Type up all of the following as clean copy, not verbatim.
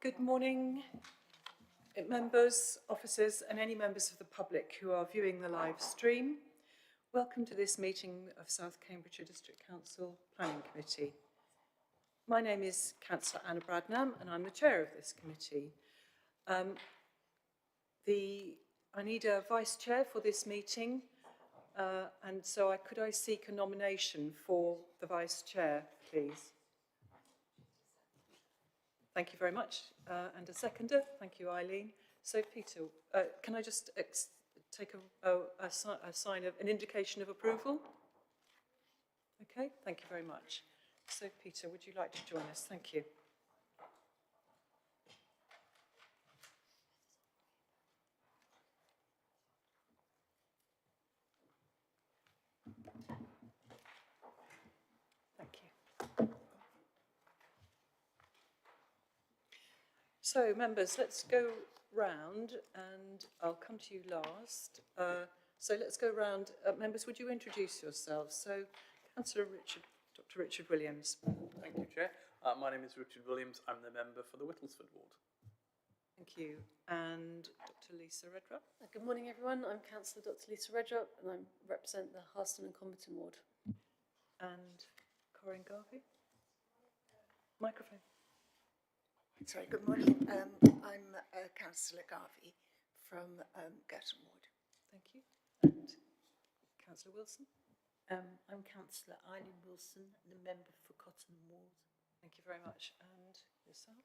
Good morning, members, officers and any members of the public who are viewing the live stream. Welcome to this meeting of South Cambridgeshire District Council Planning Committee. My name is Councillor Anna Bradnam and I'm the chair of this committee. I need a vice chair for this meeting and so could I seek a nomination for the vice chair, please? Thank you very much. And a seconder. Thank you, Eileen. So, Peter, can I just take a sign of an indication of approval? Okay, thank you very much. So, Peter, would you like to join us? Thank you. Thank you. So, members, let's go round and I'll come to you last. So let's go round. Members, would you introduce yourselves? So, Councillor Dr. Richard Williams. Thank you, Chair. My name is Richard Williams. I'm the member for the Whittlesford ward. Thank you. And Dr. Lisa Redrup. Good morning, everyone. I'm Councillor Dr. Lisa Redrup and I represent the Harston and Comberton ward. And Corinne Garvey. Microphone. Sorry, good morning. I'm Councillor Garvey from Girton Ward. Thank you. And Councillor Wilson. I'm Councillor Eileen Wilson, the member for Cotton Ward. Thank you very much. And yourself?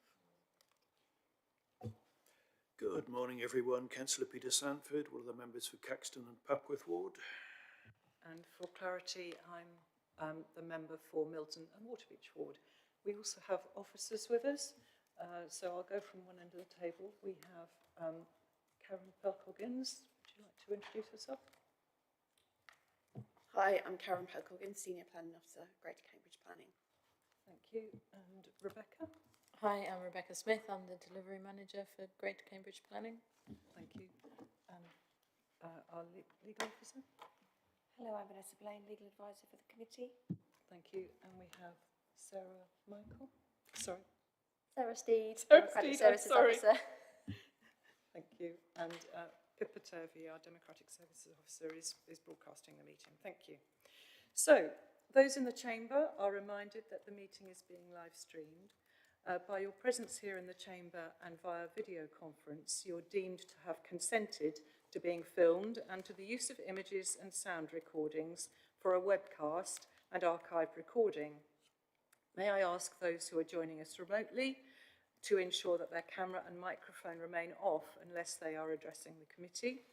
Good morning, everyone. Councillor Peter Sanford, one of the members for Caxton and Papworth Ward. And for clarity, I'm the member for Milton and Waterbeach Ward. We also have officers with us. So I'll go from one end of the table. We have Karen Pelk-Hoggins. Would you like to introduce yourself? Hi, I'm Karen Pelk-Hoggins, Senior Planning Officer, Greater Cambridge Planning. Thank you. And Rebecca? Hi, I'm Rebecca Smith. I'm the Delivery Manager for Greater Cambridge Planning. Thank you. And our legal officer? Hello, I'm Vanessa Blaine, Legal Advisor for the committee. Thank you. And we have Sarah Michael. Sorry. Sarah Steed, Sarah Democratic Steed, Services Officer. Thank you. And Pippa Turvey, our Democratic Services Officer, is broadcasting the meeting. Thank you. So, those in the chamber are reminded that the meeting is being live streamed. By your presence here in the chamber and via video conference, you're deemed to have consented to being filmed and to the use of images and sound recordings for a webcast and archived recording. May I ask those who are joining us remotely to ensure that their camera and microphone remain off unless they are addressing the committee.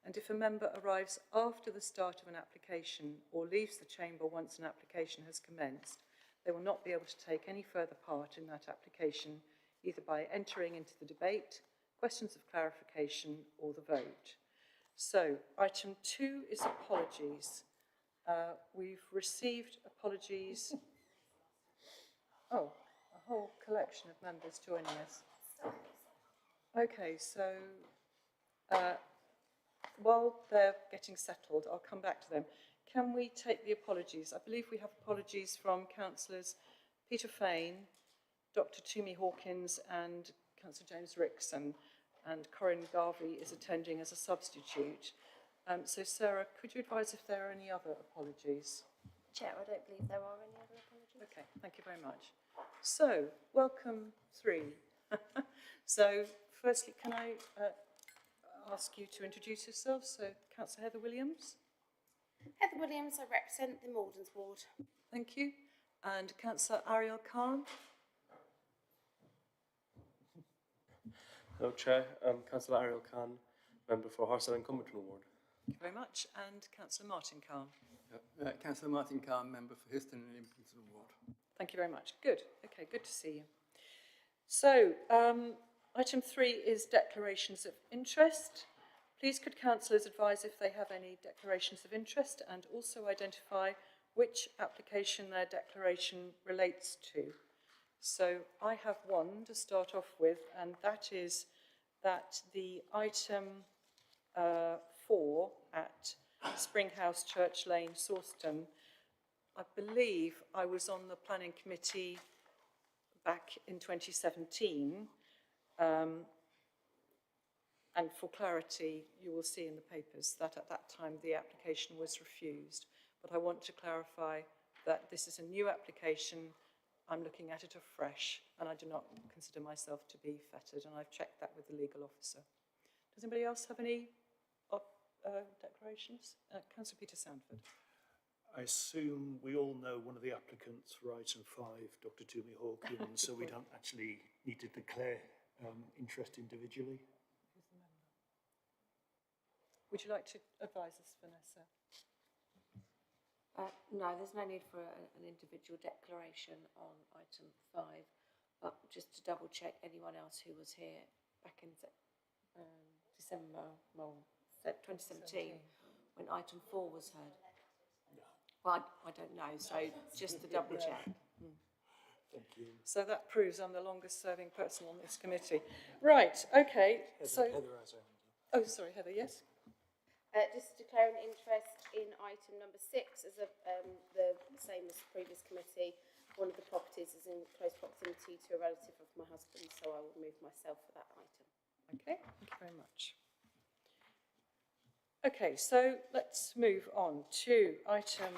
And if a member arrives after the start of an application or leaves the chamber once an application has commenced, they will not be able to take any further part in that application, either by entering into the debate, questions of clarification, or the vote. So, item 2 is apologies. We've received apologies. Oh, a whole collection of members joining us. Okay, so while they're getting settled, I'll come back to them. Can we take the apologies? I believe we have apologies from councillors Peter Fain, Dr. Toomey Hawkins and Councillor James Rickson, and Corinne Garvey is attending as a substitute. So Sarah, could you advise if there are any other apologies? Chair, I don't believe there are any other apologies. Okay, thank you very much. So, welcome 3. So, firstly, can I ask you to introduce yourself? So, Councillor Heather Williams. Heather Williams, I represent the Maldens ward. Thank you. And Councillor Ariel Khan. Hello, Chair. I'm Councillor Ariel Khan, member for Harston and Comberton ward. Thank you very much. And Councillor Martin Khan. Councillor Martin Khan, member for Houston and Impington ward. Thank you very much. Good. Okay, good to see you. So, item 3 is declarations of interest. Please could councillors advise if they have any declarations of interest and also identify which application their declaration relates to. So I have one to start off with, and that is that the item 4 at Springhouse Church Lane, Sawston, I believe I was on the planning committee back in 2017, And for clarity, you will see in the papers that at that time the application was refused. But I want to clarify that this is a new application. I'm looking at it afresh, and I do not consider myself to be fettered, and I've checked that with the legal officer. Does anybody else have any declarations? Councillor Peter Sandford. I assume we all know one of the applicants for item 5, Dr. Toomey Hawkins, so we don't actually need to declare interest individually. Would you like to advise us, Vanessa? No, there's no need for an individual declaration on item 5, but just to double check anyone else who was here back in December, well, 2017, when item 4 was heard. Well, I don't know, so just to double check. Thank you. So that proves I'm the longest serving person on this committee. Right, okay. Heather has a hand up. Oh, sorry, Heather, yes? Just to declare an interest in item number 6 as the same as the previous committee. One of the properties is in close proximity to a relative of my husband, so I will move myself for that item. Okay, thank you very much. Okay, so let's move on to item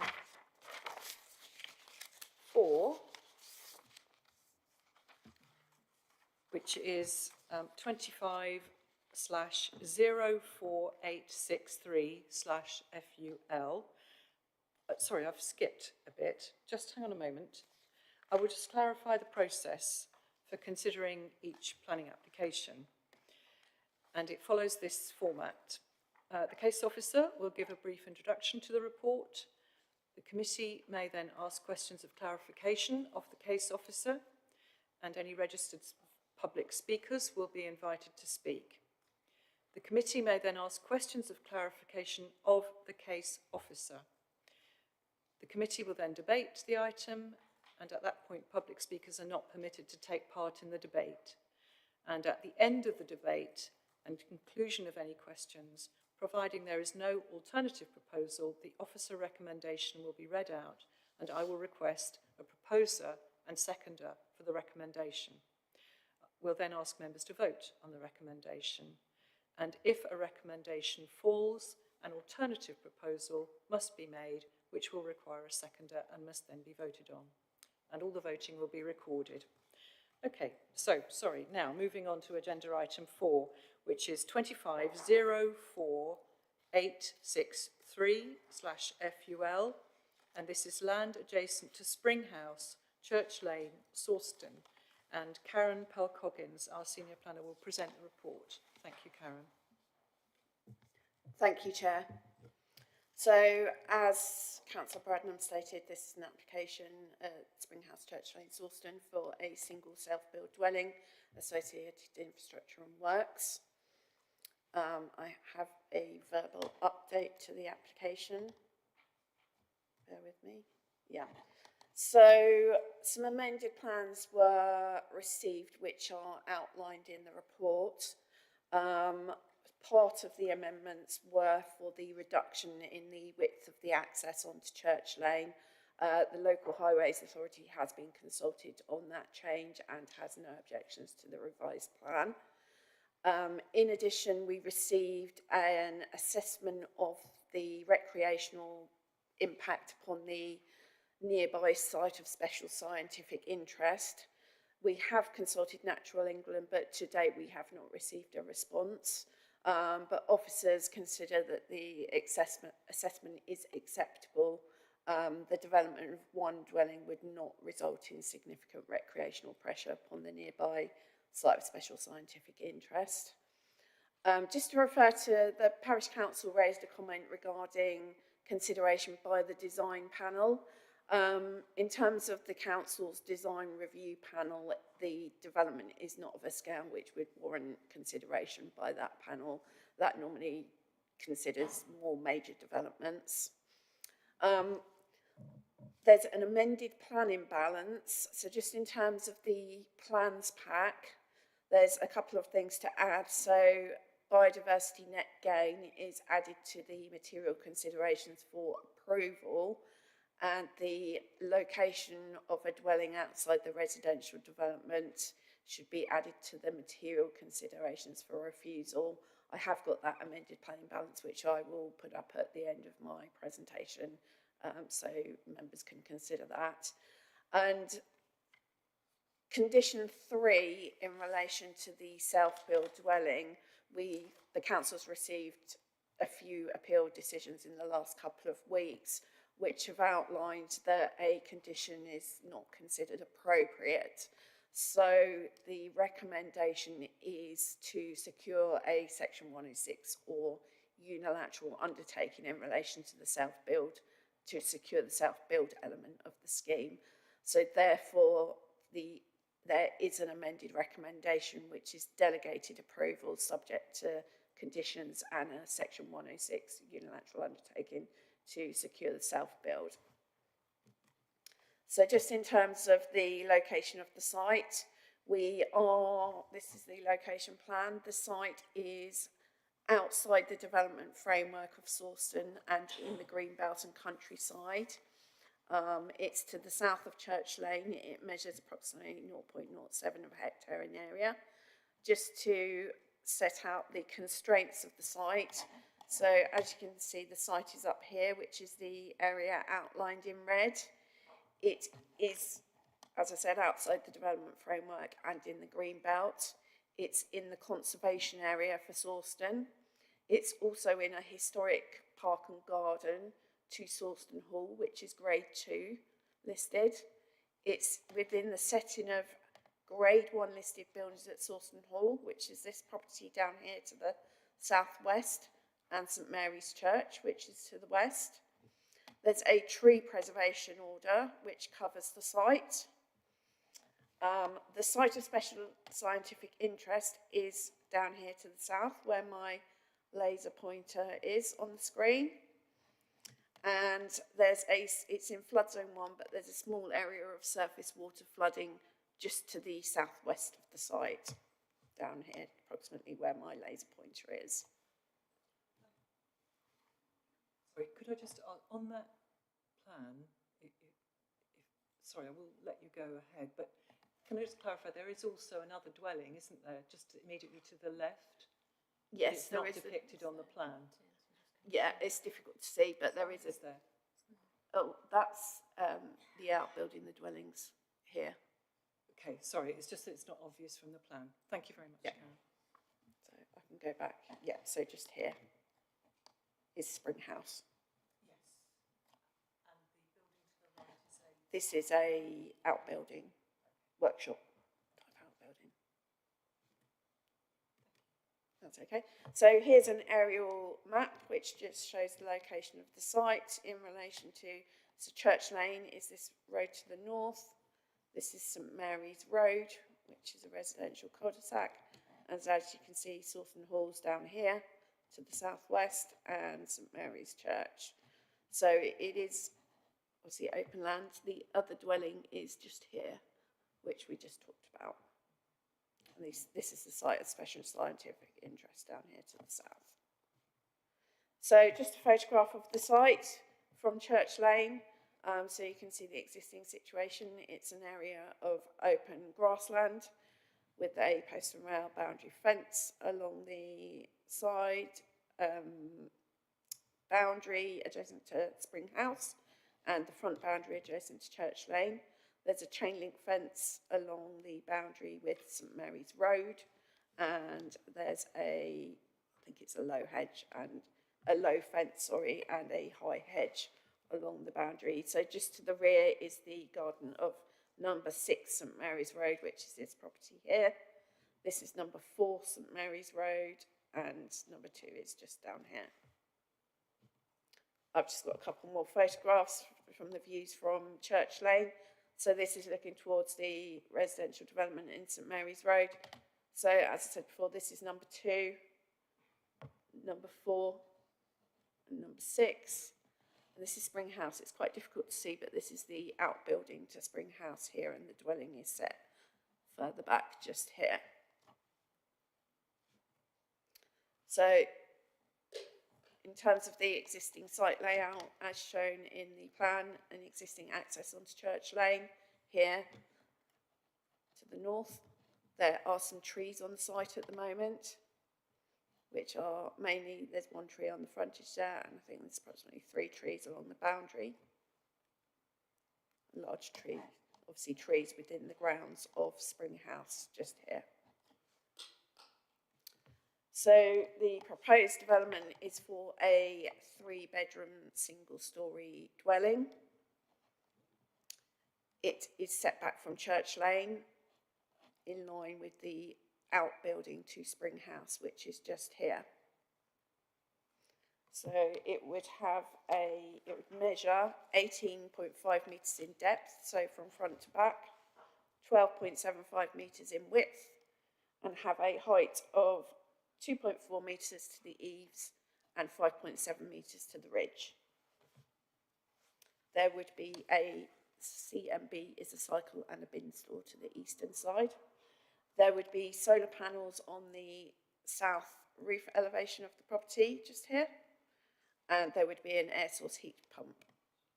4, which is 25/04863/FUL. Sorry, I've skipped a bit. Just hang on a moment. I will just clarify the process for considering each planning application. And it follows this format. The case officer will give a brief introduction to the report. The committee may then ask questions of clarification of the case officer, and any registered public speakers will be invited to speak. The committee may then ask questions of clarification of the case officer. The committee will then debate the item, and at that point public speakers are not permitted to take part in the debate. And at the end of the debate and conclusion of any questions, providing there is no alternative proposal, the officer recommendation will be read out, and I will request a proposer and seconder for the recommendation. We'll then ask members to vote on the recommendation. And if a recommendation falls, an alternative proposal must be made, which will require a seconder and must then be voted on. And all the voting will be recorded. Okay, so, sorry, now moving on to agenda item 4, which is 25/04863/FUL, and this is land adjacent to Spring House, Church Lane, Sawston. And Karen Pelcoggins, our senior planner, will present the report. Thank you, Karen. Thank you, Chair. So, as Councillor Bradnam stated, this is an application at Springhouse Church Lane, Sawston, for a single self-built dwelling, associated infrastructure and works. I have a verbal update to the application. Bear with me. Yeah. So, some amended plans were received, which are outlined in the report. Part of the amendments were for the reduction in the width of the access onto Church Lane. The Local Highways Authority has been consulted on that change and has no objections to the revised plan. In addition, we received an assessment of the recreational impact upon the nearby site of special scientific interest. We have consulted Natural England, but to date we have not received a response. But officers consider that the assessment is acceptable. The development of one dwelling would not result in significant recreational pressure upon the nearby site of special scientific interest. Just to refer to, the Parish Council raised a comment regarding consideration by the design panel. In terms of the Council's design review panel, the development is not of a scale which would warrant consideration by that panel. That normally considers more major developments. There's an amended planning balance. So just in terms of the plans pack, there's a couple of things to add. So biodiversity net gain is added to the material considerations for approval, and the location of a dwelling outside the residential development should be added to the material considerations for refusal. I have got that amended planning balance, which I will put up at the end of my presentation, so members can consider that. And condition 3, in relation to the self-build dwelling, the council's received a few appeal decisions in the last couple of weeks, which have outlined that a condition is not considered appropriate. So the recommendation is to secure a Section 106 or unilateral undertaking in relation to the self-build, to secure the self-build element of the scheme. So therefore, there is an amended recommendation which is delegated approval subject to conditions and a Section 106 unilateral undertaking to secure the self-build. So just in terms of the location of the site, this is the location plan. The site is outside the development framework of Sawston and in the Greenbelt and countryside. It's to the south of Church Lane. It measures approximately 0.07 of a hectare in area. Just to set out the constraints of the site. So as you can see, the site is up here, which is the area outlined in red. It is, as I said, outside the development framework and in the green belt. It's in the conservation area for Sawston. It's also in a historic park and garden to Sawston Hall, which is grade 2 listed. It's within the setting of grade 1 listed buildings at Sawston Hall, which is this property down here to the southwest, and St Mary's Church, which is to the west. There's a tree preservation order which covers the site. The site of special scientific interest is down here to the south, where my laser pointer is on the screen. And it's in flood zone 1, but there's a small area of surface water flooding just to the southwest of the site, down here, approximately where my laser pointer is. Sorry, could I just, on that plan, sorry, I will let you go ahead, but can I just clarify, there is also another dwelling, isn't there, just immediately to the left? Yes, it's not depicted on the plan. Yeah, it's difficult to see, but there is there. Oh, that's the outbuilding, the dwellings here. Okay, sorry, it's just that it's not obvious from the plan. Thank you very much, Yeah. Karen. So I can go back. Yeah, so just here is Spring House. Yes. And the building to the right is This is a outbuilding, workshop type outbuilding. That's okay. So here's an aerial map which just shows the location of the site in relation to, so Church Lane is this road to the north. This is St Mary's Road, which is a residential cul-de-sac. And as you can see, Sawston Hall's down here to the southwest and St Mary's Church. So it is obviously open land. The other dwelling is just here, which we just talked about. And this is the site of special scientific interest down here to the south. So just a photograph of the site from Church Lane. So you can see the existing situation. It's an area of open grassland with a post and rail boundary fence along the side boundary adjacent to Spring House and the front boundary adjacent to Church Lane. There's a chain link fence along the boundary with St Mary's Road, and there's I think it's a low hedge and a low fence, sorry, and a high hedge along the boundary. So just to the rear is the garden of number 6 St Mary's Road, which is this property here. This is number 4 St Mary's Road, and number 2 is just down here. I've just got a couple more photographs from the views from Church Lane. So this is looking towards the residential development in St Mary's Road. So as I said before, this is number 2, number 4, and number 6. And this is Spring House. It's quite difficult to see, but this is the outbuilding to Spring House here, and the dwelling is set further back just here. So in terms of the existing site layout, as shown in the plan, an existing access onto Church Lane here to the north, There are some trees on the site at the moment, which are mainly, there's one tree on the frontage there, and I think there's approximately 3 trees along the boundary. A large tree, obviously trees within the grounds of Spring House, just here. So the proposed development is for a 3-bedroom, single-storey dwelling. It is set back from Church Lane, in line with the outbuilding to Spring House, which is just here. So it would measure 18.5 metres in depth, so from front to back, 12.75 metres in width, and have a height of 2.4 metres to the eaves and 5.7 metres to the ridge. There would be a C&B is a cycle and a bin store to the eastern side. There would be solar panels on the south roof elevation of the property, just here. And there would be an air source heat pump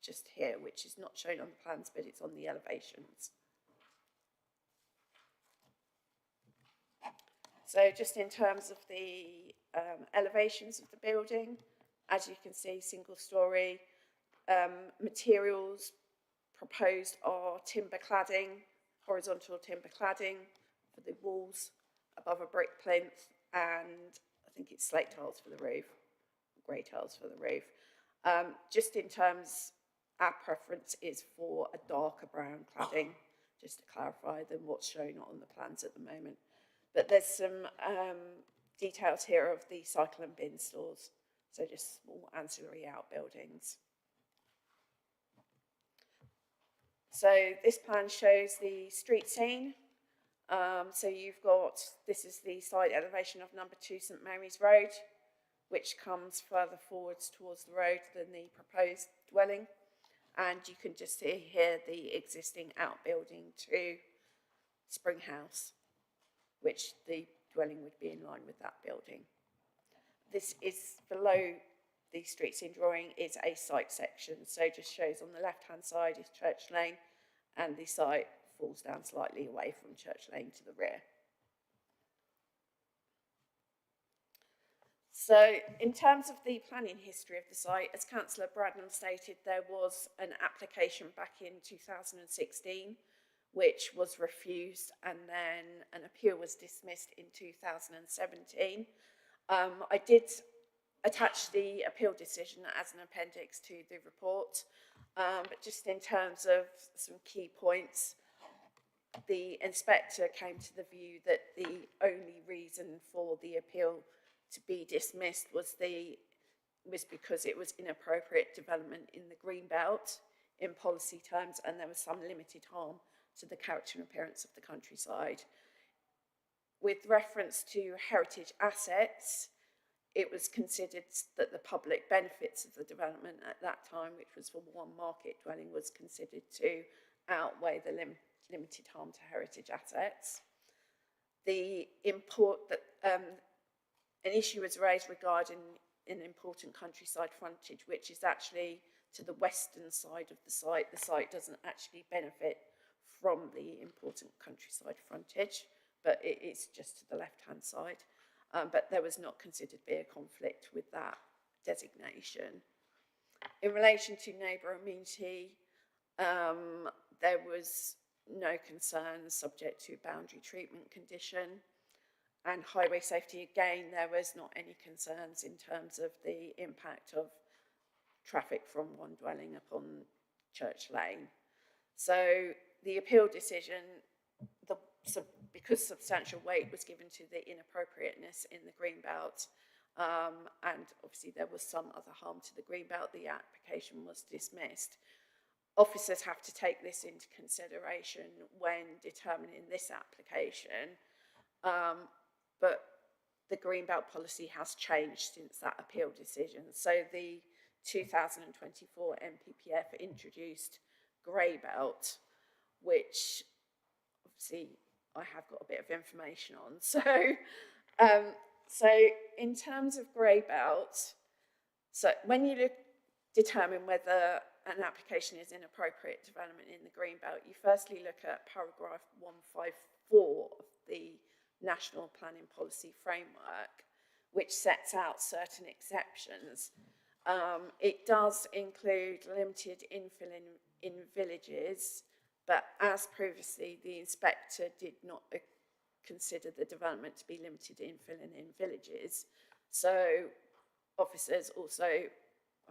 just here, which is not shown on the plans, but it's on the elevations. So just in terms of the elevations of the building, as you can see, single storey, materials proposed are timber cladding, horizontal timber cladding for the walls above a brick plinth, and I think it's slate tiles for the roof, grey tiles for the roof. Just in terms, our preference is for a darker brown cladding, just to clarify, than what's shown on the plans at the moment. But there's some details here of the cycle and bin stores, so just small ancillary outbuildings. So this plan shows the street scene. So you've got, this is the side elevation of number 2 St Mary's Road, which comes further forwards towards the road than the proposed dwelling. And you can just see here the existing outbuilding to Spring House, which the dwelling would be in line with that building. This is below the street scene drawing is a site section, so just shows on the left-hand side is Church Lane, and the site falls down slightly away from Church Lane to the rear. So in terms of the planning history of the site, as Councillor Bradnam stated, there was an application back in 2016 which was refused, and then an appeal was dismissed in 2017. I did attach the appeal decision as an appendix to the report, but just in terms of some key points, the inspector came to the view that the only reason for the appeal to be dismissed was because it was inappropriate development in the green belt in policy terms, and there was some limited harm to the character and appearance of the countryside. With reference to heritage assets, it was considered that the public benefits of the development at that time, which was for one market dwelling, was considered to outweigh the limited harm to heritage assets. An issue was raised regarding an important countryside frontage, which is actually to the western side of the site. The site doesn't actually benefit from the important countryside frontage, but it is just to the left-hand side. But there was not considered to be a conflict with that designation. In relation to neighbour amenity, there was no concerns subject to boundary treatment condition. And highway safety, again, there was not any concerns in terms of the impact of traffic from one dwelling upon Church Lane. So the appeal decision, because substantial weight was given to the inappropriateness in the greenbelt, and obviously there was some other harm to the greenbelt, the application was dismissed. Officers have to take this into consideration when determining this application, but the greenbelt policy has changed since that appeal decision. So the 2024 NPPF introduced grey belt, which obviously I have got a bit of information on. So in terms of grey belt, so when you determine whether an application is inappropriate development in the Greenbelt, you firstly look at paragraph 154 of the National Planning Policy Framework, which sets out certain exceptions. It does include limited infill in villages, but as previously, the inspector did not consider the development to be limited infill in villages. So officers also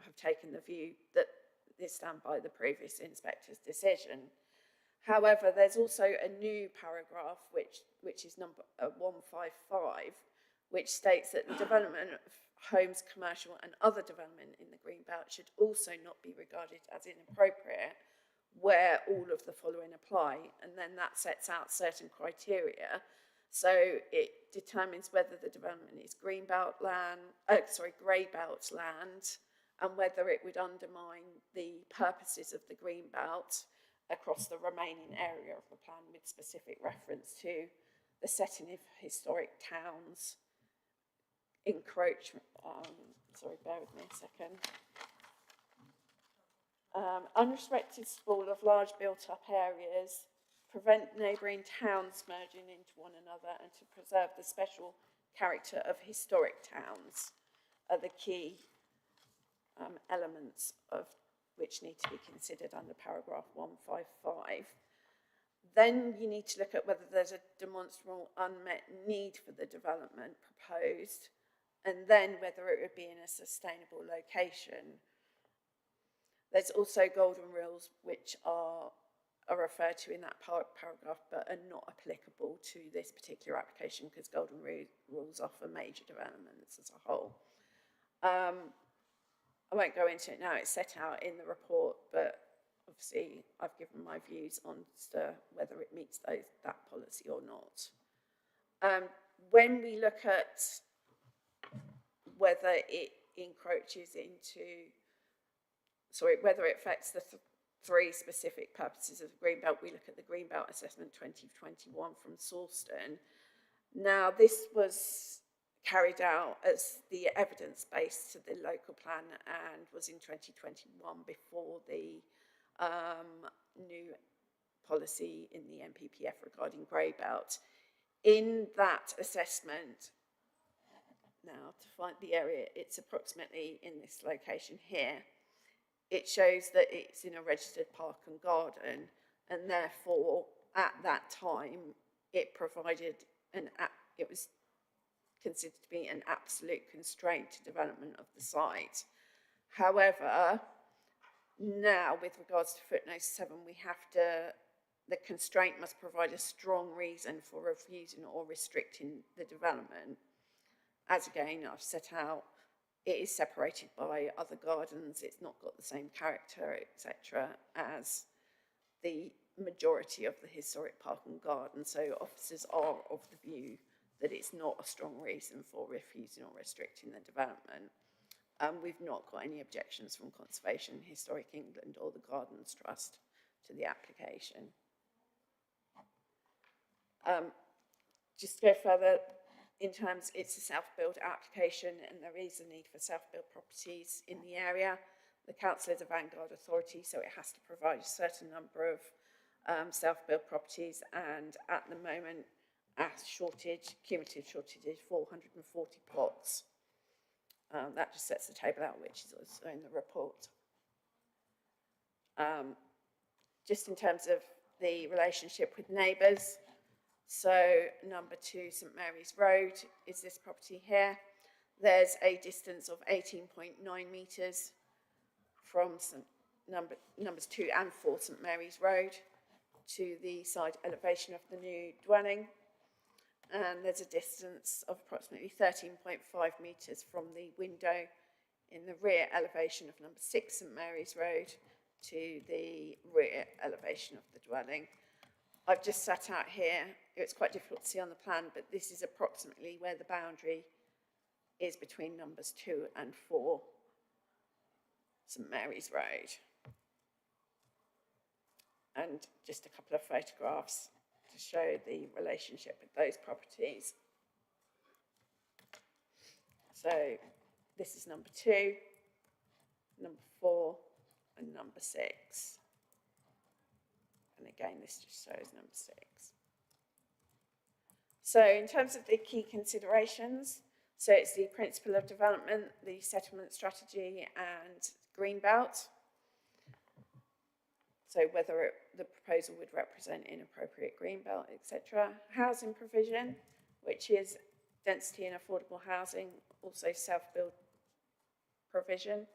have taken the view that they stand by the previous inspector's decision. However, there's also a new paragraph, which is number 155, which states that the development of homes, commercial and other development in the Greenbelt should also not be regarded as inappropriate where all of the following apply. And then that sets out certain criteria. So it determines whether the development is Greenbelt land, Greybelt land, and whether it would undermine the purposes of the Greenbelt across the remaining area of the plan, with specific reference to the setting of historic towns, encroachment, bear with me a second. Unrestricted sprawl of large built-up areas, prevent neighbouring towns merging into one another, and to preserve the special character of historic towns are the key elements of which need to be considered under paragraph 155. Then you need to look at whether there's a demonstrable unmet need for the development proposed, and then whether it would be in a sustainable location. There's also golden rules which are referred to in that paragraph but are not applicable to this particular application because golden rules are for major developments as a whole. I won't go into it now, it's set out in the report, but obviously I've given my views on whether it meets that policy or not. When we look at whether it encroaches into, whether it affects the three specific purposes of the Greenbelt, we look at the Greenbelt Assessment 2021 from Sawston. Now, this was carried out as the evidence base to the local plan and was in 2021 before the new policy in the NPPF regarding Greybelt. In that assessment, now to find the area, it's approximately in this location here. It shows that it's in a registered park and garden, and therefore at that time it provided it was considered to be an absolute constraint to development of the site. However, now with regards to footnote 7, the constraint must provide a strong reason for refusing or restricting the development. As again, I've set out, it is separated by other gardens, it's not got the same character, etc., as the majority of the historic park and garden. So officers are of the view that it's not a strong reason for refusing or restricting the development. We've not got any objections from Conservation, Historic England or the Gardens Trust to the application. Just to go further, in terms, it's a self-build application and there is a need for self-build properties in the area. The council is a vanguard authority, so it has to provide a certain number of self-build properties, and at the moment, our cumulative shortage is 440 plots. That just sets the table out, which is also in the report. Just in terms of the relationship with neighbours, so number 2 St Mary's Road is this property here. There's a distance of 18.9 metres from numbers 2 and 4 St Mary's Road to the side elevation of the new dwelling. And there's a distance of approximately 13.5 metres from the window in the rear elevation of number 6 St Mary's Road to the rear elevation of the dwelling. I've just sat out here, it's quite difficult to see on the plan, but this is approximately where the boundary is between numbers 2 and 4 St Mary's Road. And just a couple of photographs to show the relationship with those properties. So this is number 2, number 4, and number 6. And again, this just shows number 6. So in terms of the key considerations, so it's the principle of development, the settlement strategy and greenbelt. So whether the proposal would represent inappropriate greenbelt, etc. Housing provision, which is density and affordable housing, also self-build provision.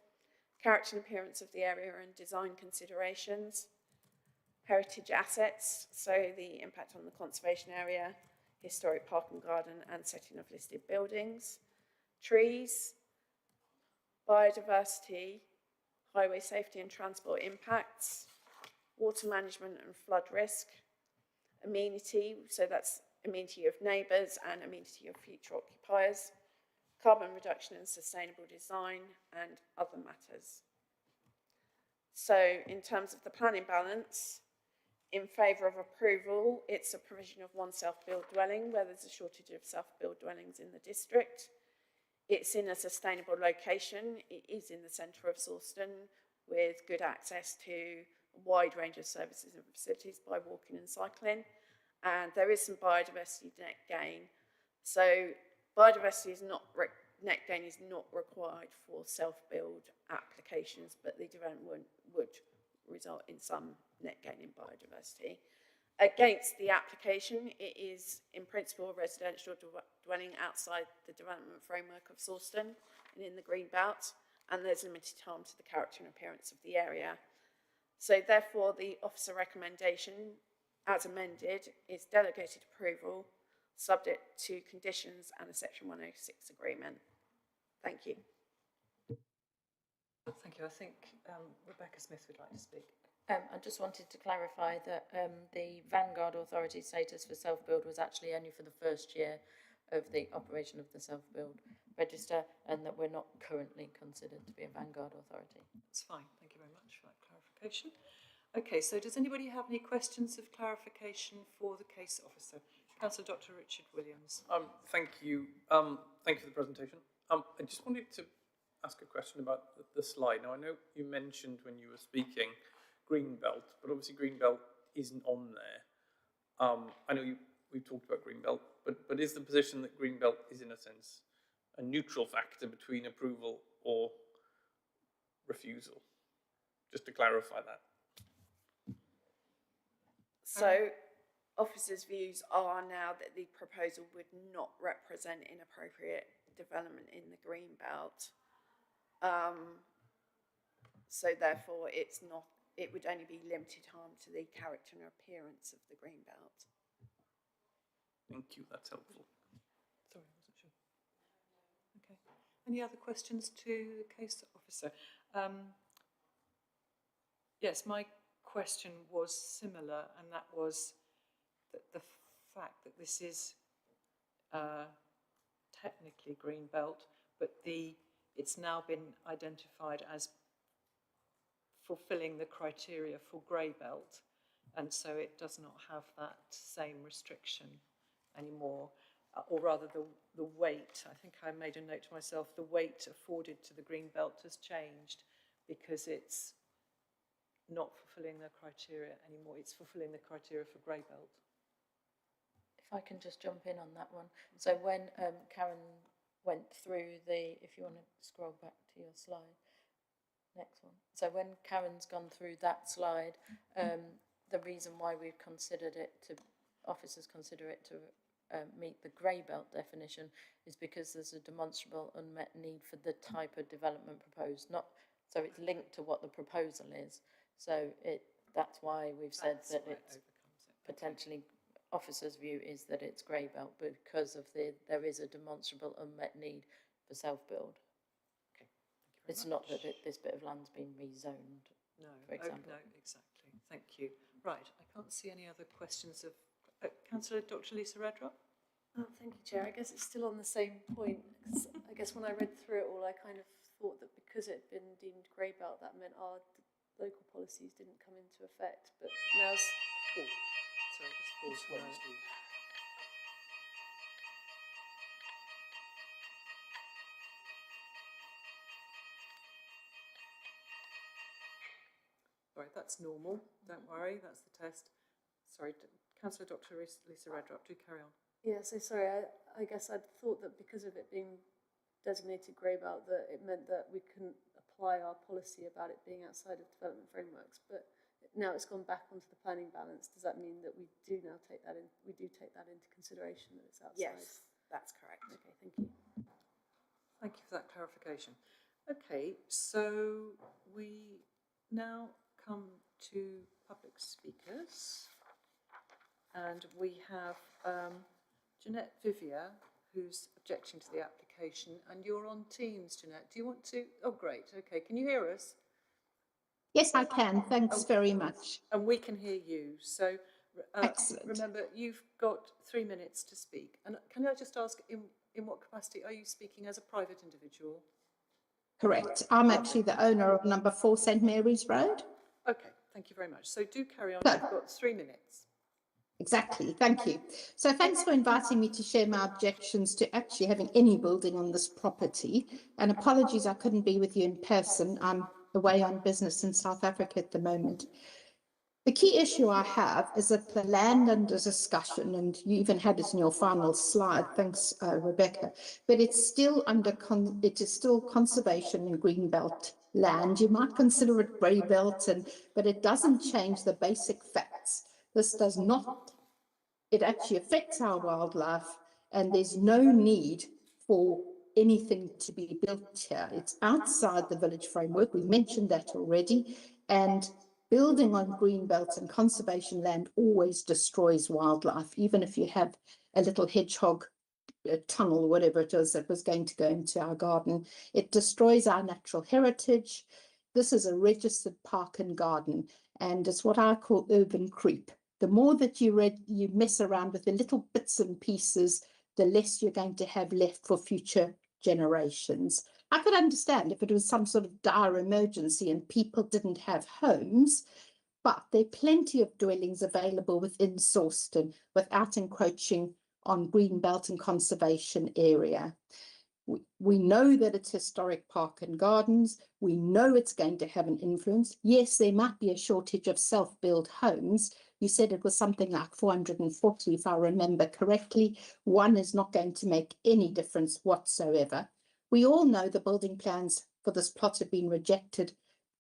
Character and appearance of the area and design considerations. Heritage assets, so the impact on the conservation area, historic park and garden and setting of listed buildings. Trees, biodiversity, highway safety and transport impacts, water management and flood risk, amenity, so that's amenity of neighbours and amenity of future occupiers, carbon reduction and sustainable design, and other matters. So in terms of the planning balance, in favour of approval, it's a provision of one self-build dwelling where there's a shortage of self-build dwellings in the district. It's in a sustainable location. It is in the centre of Sawston with good access to a wide range of services and facilities by walking and cycling. And there is some biodiversity net gain. So biodiversity is not, net gain is not required for self-build applications, but the development would result in some net gain in biodiversity. Against the application, it is in principle a residential dwelling outside the development framework of Sawston and in the green belt, and there's limited harm to the character and appearance of the area. So therefore the officer recommendation as amended is delegated approval subject to conditions and a section 106 agreement. Thank you. Thank you. I think Rebecca Smith would like to speak. I just wanted to clarify that the Vanguard Authority status for self-build was actually only for the first year of the operation of the self-build register, and that we're not currently considered to be a Vanguard Authority. That's fine. Thank you very much for that clarification. Okay, so does anybody have any questions of clarification for the case officer? Councillor Dr. Richard Williams. Thank you. Thank you for the presentation. I just wanted to ask a question about the slide. Now, I know you mentioned when you were speaking Greenbelt, but obviously Greenbelt isn't on there. I know we've talked about Greenbelt, but is the position that Greenbelt is in a sense a neutral factor between approval or refusal? Just to clarify that. So officers' views are now that the proposal would not represent inappropriate development in the green belt. So therefore it would only be limited harm to the character and appearance of the green belt. Thank you, that's helpful. Sorry, I wasn't sure. Okay. Any other questions to the case officer? Yes, my question was similar, and that was that the fact that this is technically green belt, but it's now been identified as fulfilling the criteria for grey belt, and so it does not have that same restriction anymore, or rather the weight. I think I made a note to myself, the weight afforded to the green belt has changed because it's not fulfilling the criteria anymore. It's fulfilling the criteria for grey belt. If I can just jump in on that one. So when Karen went through if you want to scroll back to your slide, next one. So when Karen's gone through that slide, the reason why we've officers consider it to meet the grey belt definition is because there's a demonstrable unmet need for the type of development proposed. So it's linked to what the proposal is. So that's why we've said that it's potentially, officers' view is that it's grey belt because of there is a demonstrable unmet need for self-build. Okay, it's not that this bit of land's been rezoned, for example. No, exactly. Thank you. Right, I can't see any other questions of Councillor Dr. Lisa Redrup. Oh, thank you, Chair. I guess it's still on the same point. I guess when I read through it all, I kind of thought that because it had been deemed grey belt, that meant our local policies didn't come into effect. But now, Sorry, just pause for a moment. that's normal. Don't worry, that's the test. Sorry, Councillor Dr. Lisa Redrup, do carry on. Yeah, so sorry, I guess I'd thought that because of it being designated grey belt that it meant that we couldn't apply our policy about it being outside of development frameworks, but now it's gone back onto the planning balance. Does that mean that we do now take that in? We do take that into consideration that it's outside? Yes, that's correct. Okay, thank you. Thank you for that clarification. Okay, so we now come to public speakers, and we have Jeanette Vivier, who's objecting to the application, and you're on Teams, Jeanette. Do you want to? Oh, great. Okay, can you hear us? Yes, I can. Thanks very much. And we can hear you. So Excellent. remember, you've got 3 minutes to speak. And can I just ask, in what capacity are you speaking as a private individual? Correct. I'm actually the owner of number 4 St Mary's Road. Okay, thank you very much. So do carry on. No. You've got 3 minutes. Exactly. Thank you. So thanks for inviting me to share my objections to actually having any building on this property. And apologies I couldn't be with you in person. I'm away on business in South Africa at the moment. The key issue I have is that the land under discussion, and you even had it in your final slide, thanks Rebecca, but it's still it is still conservation and greenbelt land. You might consider it grey belt, but it doesn't change the basic facts. This does not, it actually affects our wildlife, and there's no need for anything to be built here. It's outside the village framework. We mentioned that already. And building on green belts and conservation land always destroys wildlife, even if you have a little hedgehog tunnel or whatever it is that was going to go into our garden. It destroys our natural heritage. This is a registered park and garden, and it's what I call urban creep. The more that you mess around with the little bits and pieces, the less you're going to have left for future generations. I could understand if it was some sort of dire emergency and people didn't have homes, but there are plenty of dwellings available within Sawston without encroaching on greenbelt and conservation area. We know that it's historic park and gardens. We know it's going to have an influence. Yes, there might be a shortage of self-built homes. You said it was something like 440, if I remember correctly. One is not going to make any difference whatsoever. We all know the building plans for this plot have been rejected.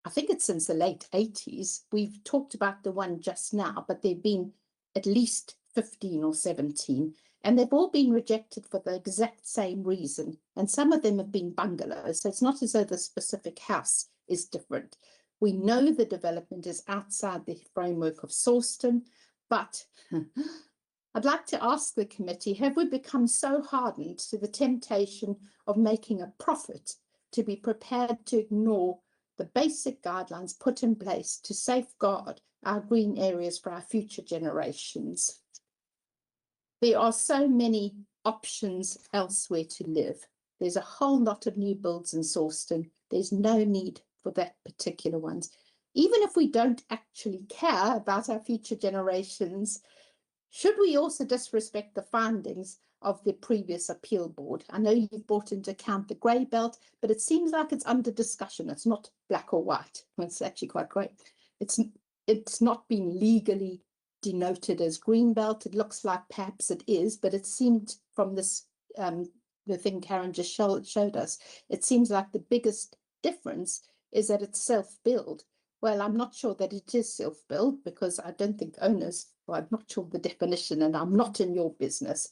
I think it's since the late 80s. We've talked about the one just now, but there have been at least 15 or 17. And they've all been rejected for the exact same reason. And some of them have been bungalows. So it's not as though the specific house is different. We know the development is outside the framework of Sawston, but I'd like to ask the committee, have we become so hardened to the temptation of making a profit to be prepared to ignore the basic guidelines put in place to safeguard our green areas for our future generations? There are so many options elsewhere to live. There's a whole lot of new builds in Sawston. There's no need for that particular ones. Even if we don't actually care about our future generations, should we also disrespect the findings of the previous appeal board? I know you've brought into account the grey belt, but it seems like it's under discussion. It's not black or white. It's actually quite great. It's not been legally denoted as green belt. It looks like perhaps it is, but it seemed from this the thing Karen just showed us, it seems like the biggest difference is that it's self-build. Well, I'm not sure that it is self-build because I don't think owners, well, I'm not sure of the definition and I'm not in your business,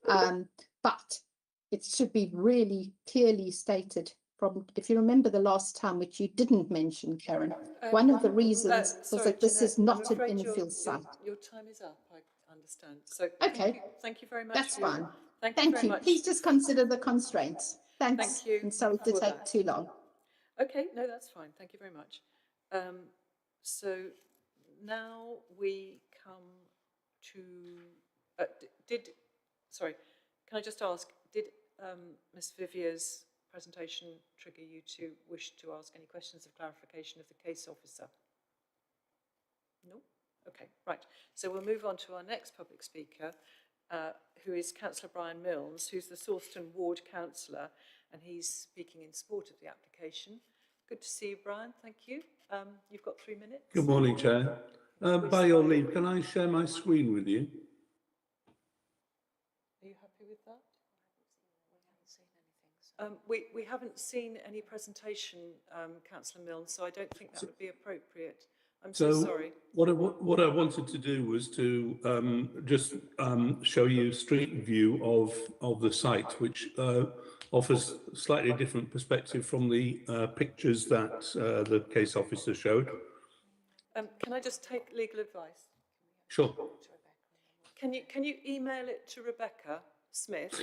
but it should be really clearly stated from, if you remember the last time, which you didn't mention, Karen, one of the reasons was that this is not an infill site. Your time is up, I understand. So okay, thank you very much. That's fine. Thank you very you. much. Please just consider the constraints. Thanks. Thank you. And sorry to take too long. Okay, no, that's fine. Thank you very much. So now we come to, sorry, can I just ask, did Ms. Vivier's presentation trigger you to wish to ask any questions of clarification of the case officer? No? Okay, right. So we'll move on to our next public speaker, who is Councillor Brian Milnes, who's the Sawston Ward Councillor, and he's speaking in support of the application. Good to see you, Brian. Thank you. You've got 3 minutes. Good morning, Chair. By your leave, can I share my screen with you? Are you happy with that? We haven't seen any presentation, Councillor Milne, so I don't think that would be appropriate. I'm so sorry. What I wanted to do was to just show you street view of the site, which offers a slightly different perspective from the pictures that the case officer showed. Can I just take legal advice? Sure. Can you email it to Rebecca Smith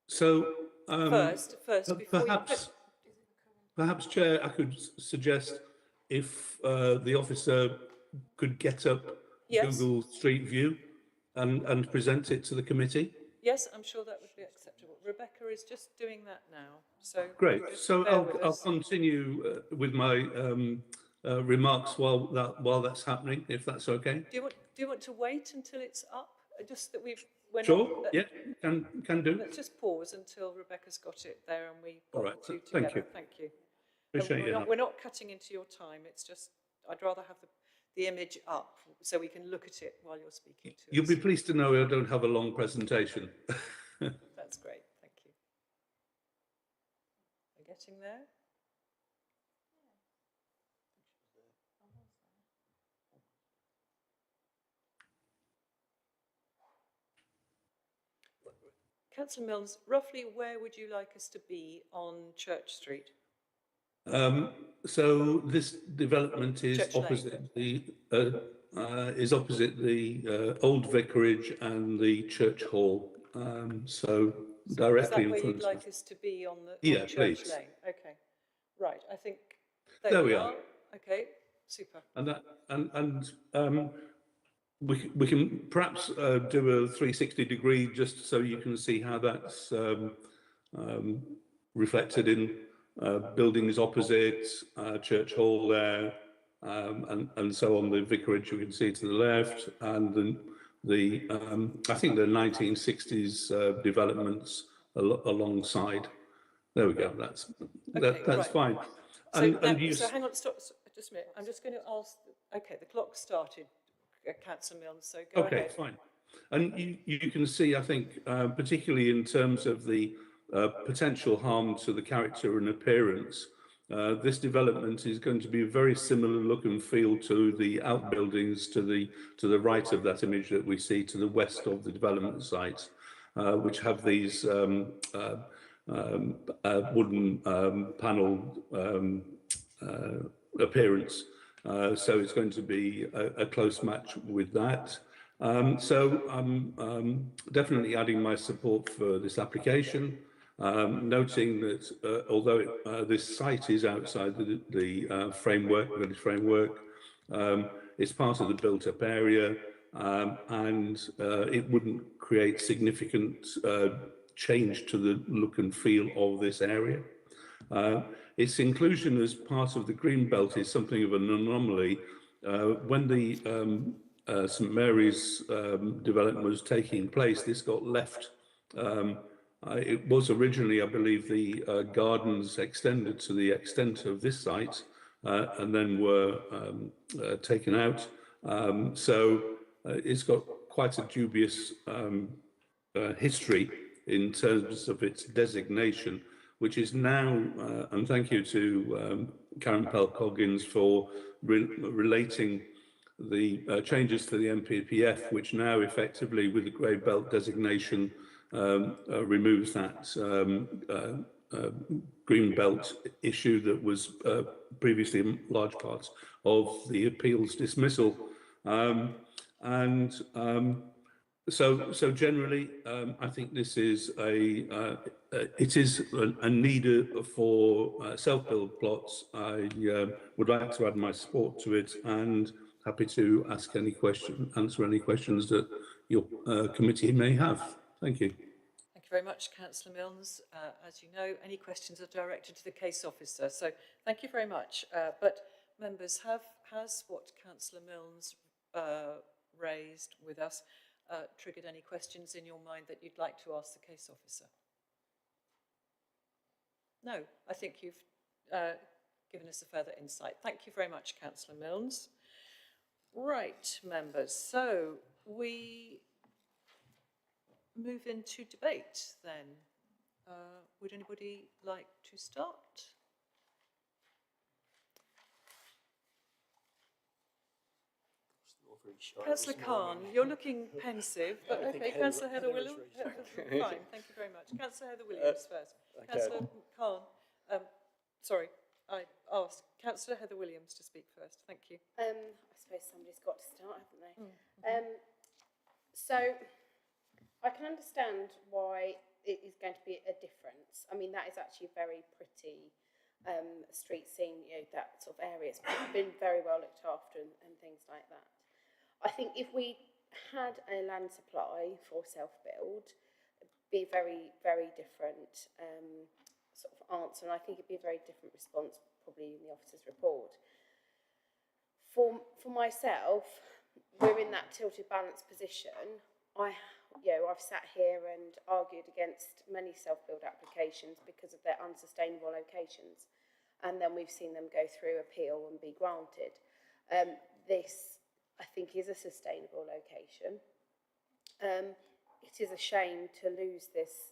So first before perhaps, Chair, I could suggest if the officer could get up Google Street View and present it to the committee. Yes, I'm sure that would be acceptable. Rebecca is just doing that now. So great. So I'll continue with my remarks while that's happening, if that's okay. Do you want to wait until it's up? Just that yeah, can do. Let's just pause until Rebecca's got it there and we got the two together. Thank you. Thank you. Appreciate it. We're not cutting into your time. It's just I'd rather have the image up so we can look at it while you're speaking to us. You'll be pleased to know I don't have a long presentation. That's great. Thank you. We're getting there. Councillor Milnes, roughly where would you like us to be on Church Street? So this development is opposite the old vicarage and the church hall. So directly in front. Is that where you'd like us to be on the Church please. Lane? Okay, right. I think there we are. Okay, super. And we can perhaps do a 360-degree just so you can see how that's reflected in buildings opposite, church hall there, and so on. The vicarage you can see to the left, and the I think the 1960s developments alongside. There we go. That's fine. So hang on, stop just a minute. I'm just going to ask. Okay, the clock started. Councillor Milne, so go ahead. Okay, fine. And you can see, I think, particularly in terms of the potential harm to the character and appearance, this development is going to be a very similar look and feel to the outbuildings to the right of that image that we see to the west of the development site, which have these wooden panelled appearance. So it's going to be a close match with that. So I'm definitely adding my support for this application, noting that although this site is outside the framework, village framework, it's part of the built-up area, and it wouldn't create significant change to the look and feel of this area. Its inclusion as part of the green belt is something of an anomaly. When the St Mary's development was taking place, this got left. It was originally, I believe, the gardens extended to the extent of this site and then were taken out. So it's got quite a dubious history in terms of its designation, which is now, and thank you to Karen Pell-Coggins for relating the changes to the MPPF, which now effectively, with the grey belt designation, removes that green belt issue that was previously in large parts of the appeals dismissal. So generally, I think this is it is a need for self-build plots. I would like to add my support to it, and happy to answer any questions that your committee may have. Thank you. Thank you very much, Councillor Milnes. As you know, any questions are directed to the case officer. So thank you very much. But members, has what Councillor Milnes raised with us triggered any questions in your mind that you'd like to ask the case officer? No, I think you've given us a further insight. Thank you very much, Councillor Milnes. Right, members, so we move into debate then. Would anybody like to start? Councillor Khan, you're looking pensive, but okay, Councillor Heather Williams. Fine, thank you very much. Councillor Heather Williams first. Okay. Councillor Khan, sorry, I asked Councillor Heather Williams to speak first. Thank you. I suppose somebody's got to start, haven't they? So I can understand why it is going to be a difference. I mean, that is actually a very pretty street scene, you know, that sort of area. It's been very well looked after and things like that. I think if we had a land supply for self-build, it'd be a very, very different sort of answer, and I think it'd be a very different response probably in the officer's report. For myself, we're in that tilted balance position. I've sat here and argued against many self-build applications because of their unsustainable locations, and then we've seen them go through appeal and be granted. This, I think, is a sustainable location. It is a shame to lose this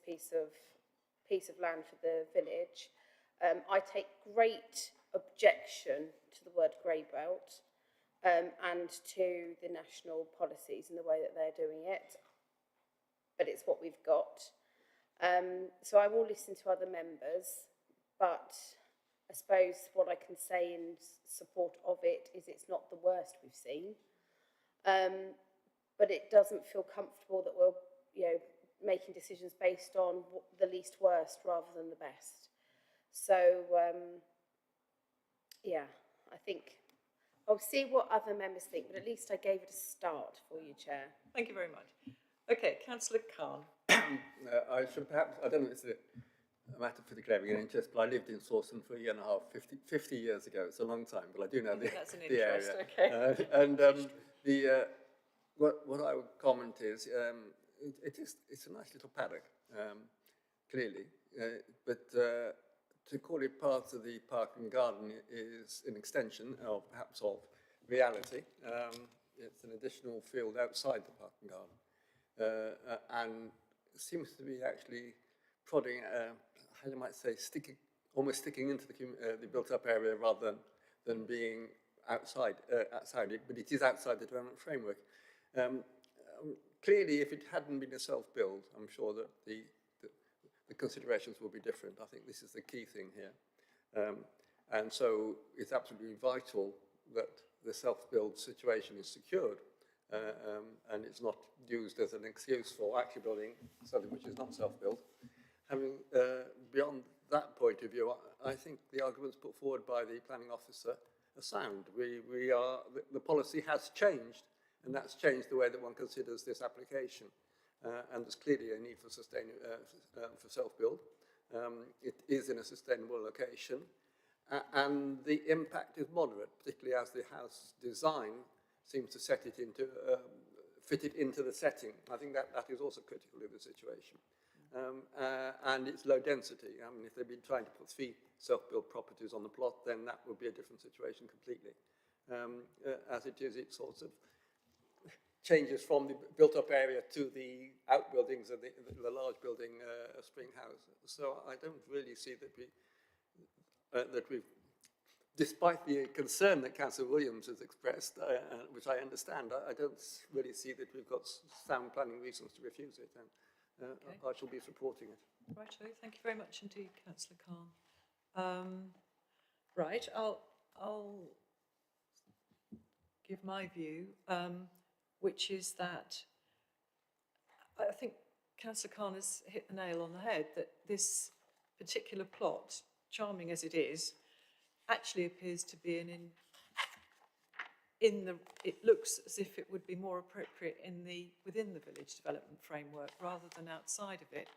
piece of land for the village. I take great objection to the word grey belt and to the national policies and the way that they're doing it, but it's what we've got. So I will listen to other members, but I suppose what I can say in support of it is it's not the worst we've seen, but it doesn't feel comfortable that we're, making decisions based on the least worst rather than the best. So, I think I'll see what other members think, but at least I gave it a start for you, Chair. Thank you very much. Okay, Councillor Khan. I should perhaps, I don't know if it's a matter for declaring an interest, but I lived in Sawston for a year and a half, 50 years ago. It's a long time, but I do know That's an the interest, area. Okay. What I would comment is, it's a nice little paddock, clearly, but to call it part of the park and garden is an extension, or perhaps of reality. It's an additional field outside the park and garden, and seems to be actually prodding, how you might say, almost sticking into the built-up area rather than being outside it, but it is outside the development framework. Clearly, if it hadn't been a self-build, I'm sure that the considerations will be different. I think this is the key thing here. And so it's absolutely vital that the self-build situation is secured and it's not used as an excuse for actually building something which is not self-build. Having, beyond that point of view, I think the arguments put forward by the planning officer are sound. The policy has changed, and that's changed the way that one considers this application. And there's clearly a need for self-build. It is in a sustainable location, and the impact is moderate, particularly as the house design seems to fit it into the setting. I think that is also critical in the situation. And it's low density. I mean, if they'd been trying to put 3 self-built properties on the plot, then that would be a different situation completely. As it is, it sort of changes from the built-up area to the outbuildings of the large building spring house. So I don't really see that we've, despite the concern that Councillor Williams has expressed, which I understand, I don't really see that we've got sound planning reasons to refuse it. And okay. I shall be supporting it. Right, thank you very much indeed, Councillor Khan. Right, I'll give my view, which is that I think Councillor Khan has hit the nail on the head, that this particular plot, charming as it is, actually appears to be it looks as if it would be more appropriate within the village development framework rather than outside of it.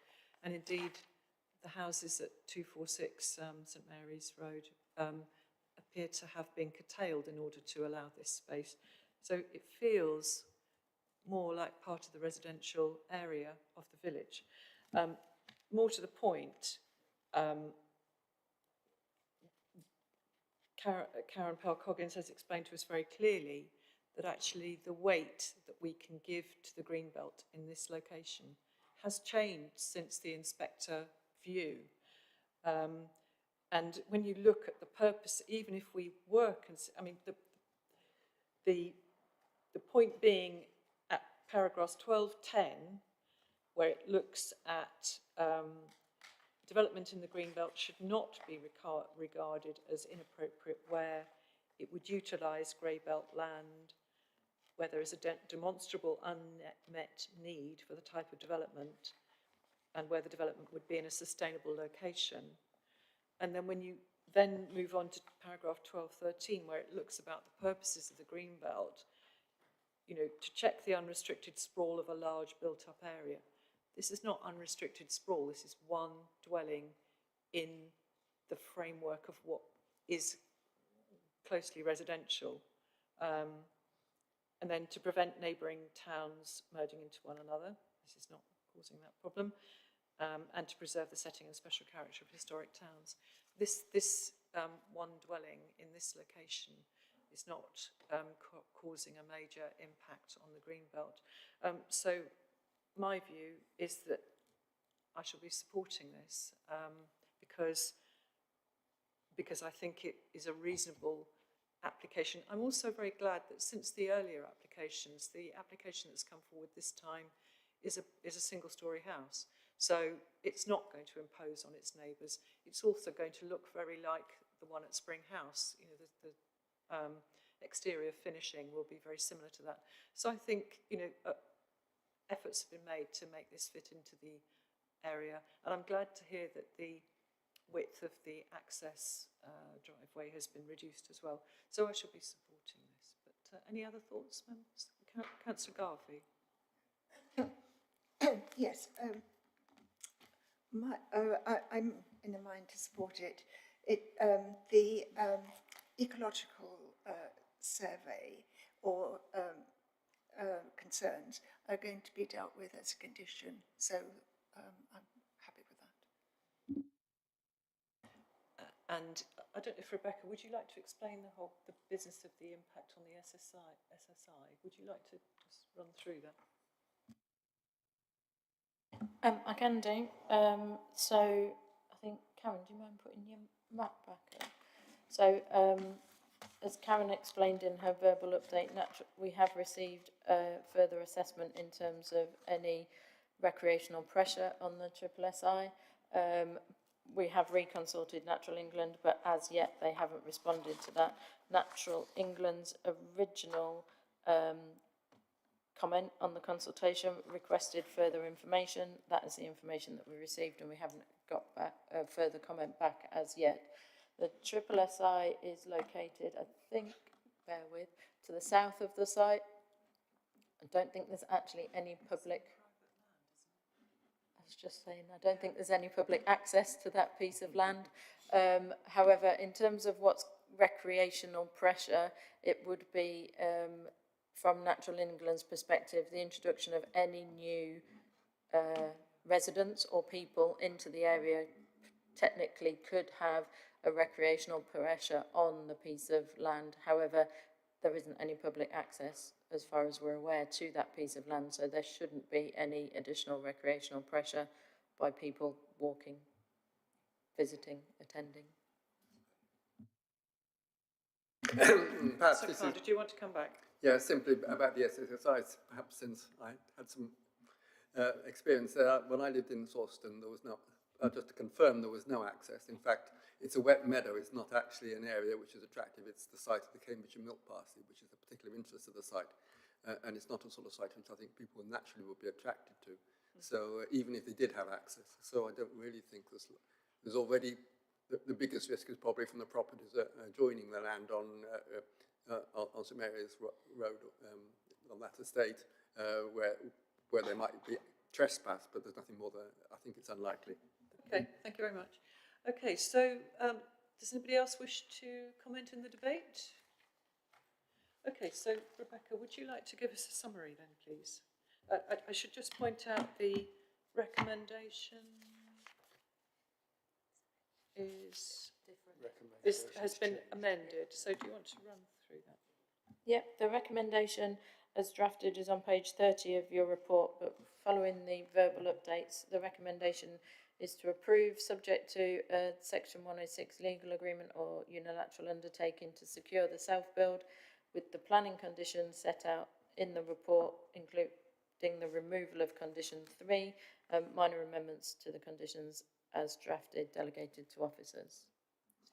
And indeed, the houses at 246 St Mary's Road appear to have been curtailed in order to allow this space. So it feels more like part of the residential area of the village. More to the point, Karen Pell-Coggins has explained to us very clearly that actually the weight that we can give to the greenbelt in this location has changed since the inspector view. And when you look at the purpose, even if we were, I mean, the point being at paragraphs 12:10, where it looks at development in the greenbelt should not be regarded as inappropriate where it would utilise greybelt land, where there is a demonstrable unmet need for the type of development, and where the development would be in a sustainable location. And then when you then move on to paragraph 12:13, where it looks about the purposes of the greenbelt, you know, to check the unrestricted sprawl of a large built-up area. This is not unrestricted sprawl, this is one dwelling in the framework of what is closely residential. And then to prevent neighbouring towns merging into one another, this is not causing that problem, and to preserve the setting and special character of historic towns. This one dwelling in this location is not causing a major impact on the greenbelt. So my view is that I shall be supporting this because I think it is a reasonable application. I'm also very glad that since the earlier applications, the application that's come forward this time is a single-storey house. So it's not going to impose on its neighbours. It's also going to look very like the one at Spring House. You know, the exterior finishing will be very similar to that. So I think, you know, efforts have been made to make this fit into the area. And I'm glad to hear that the width of the access driveway has been reduced as well. So I shall be supporting this. But any other thoughts, members? Councillor Garvey. Yes, I'm in a mind to support it. The ecological survey or concerns are going to be dealt with as a condition, so I'm happy with that. And I don't know if Rebecca, would you like to explain the business of the impact on the SSI? Would you like to just run through that? I can do. So I think, Karen, do you mind putting your map back up? So as Karen explained in her verbal update, we have received further assessment in terms of any recreational pressure on the SSI. We have reconsulted Natural England, but as yet they haven't responded to that. Natural England's original comment on the consultation requested further information. That is the information that we received, and we haven't got back further comment back as yet. The SSI is located, I think, bear with, to the south of the site. I don't think there's actually any public... I was just saying, I don't think there's any public access to that piece of land. However, in terms of what's recreational pressure, it would be, from Natural England's perspective, the introduction of any new residents or people into the area technically could have a recreational pressure on the piece of land. However, there isn't any public access, as far as we're aware, to that piece of land, so there shouldn't be any additional recreational pressure by people walking, visiting, attending. Perhaps So, this Carl, is, did you want to come back? yeah, simply about the SSIs, perhaps since I had some experience there. When I lived in Sawston, there was no, just to confirm, there was no access. In fact, it's a wet meadow. It's not actually an area which is attractive. It's the site of the Cambridgeshire Milk Parsley, which is a particular interest of the site. And it's not a sort of site which I think people naturally would be attracted to. So even if they did have access. So I don't really think there's already, the biggest risk is probably from the properties joining the land on St Mary's Road, on that estate, where there might be trespass, but there's nothing more than, I think it's unlikely. Okay, thank you very much. Okay, so does anybody else wish to comment in the debate? Okay, so Rebecca, would you like to give us a summary then, please? I should just point out the recommendation is This recommendation has been amended, so do you want to run through that? Yep, the recommendation as drafted is on page 30 of your report, but following the verbal updates, the recommendation is to approve, subject to Section 106 legal agreement or unilateral undertaking to secure the self-build with the planning conditions set out in the report, including the removal of condition 3, minor amendments to the conditions as drafted, delegated to officers.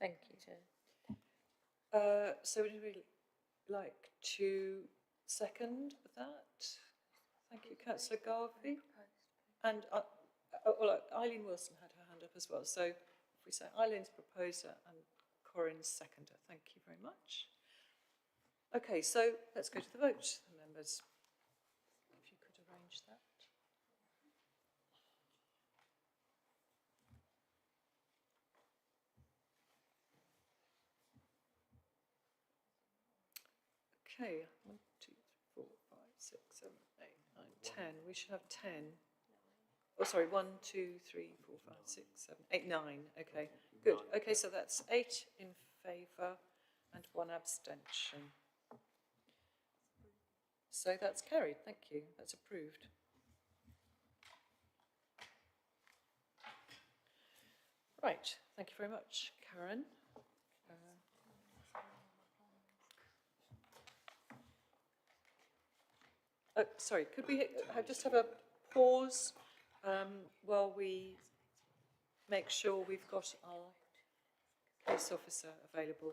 Thank you, Chair. So would we like to second that? Thank you, Councillor Garvey. And well, Eileen Wilson had her hand up as well. So if we say Eileen's proposer and Corinne's seconder, thank you very much. Okay, so let's go to the vote, members. If you could arrange that. Okay, 1, 2, 3, 4, 5, 6, 7, 8, 9, 10. We should have 10. Oh, sorry, 1, 2, 3, 4, 5, 6, 7, 8, 9. Okay, good. Okay, so that's 8 in favour and 1 abstention. So that's carried. Thank you. That's approved. Right. Thank you very much, Karen. Sorry, could we just have a pause while we make sure we've got our case officer available?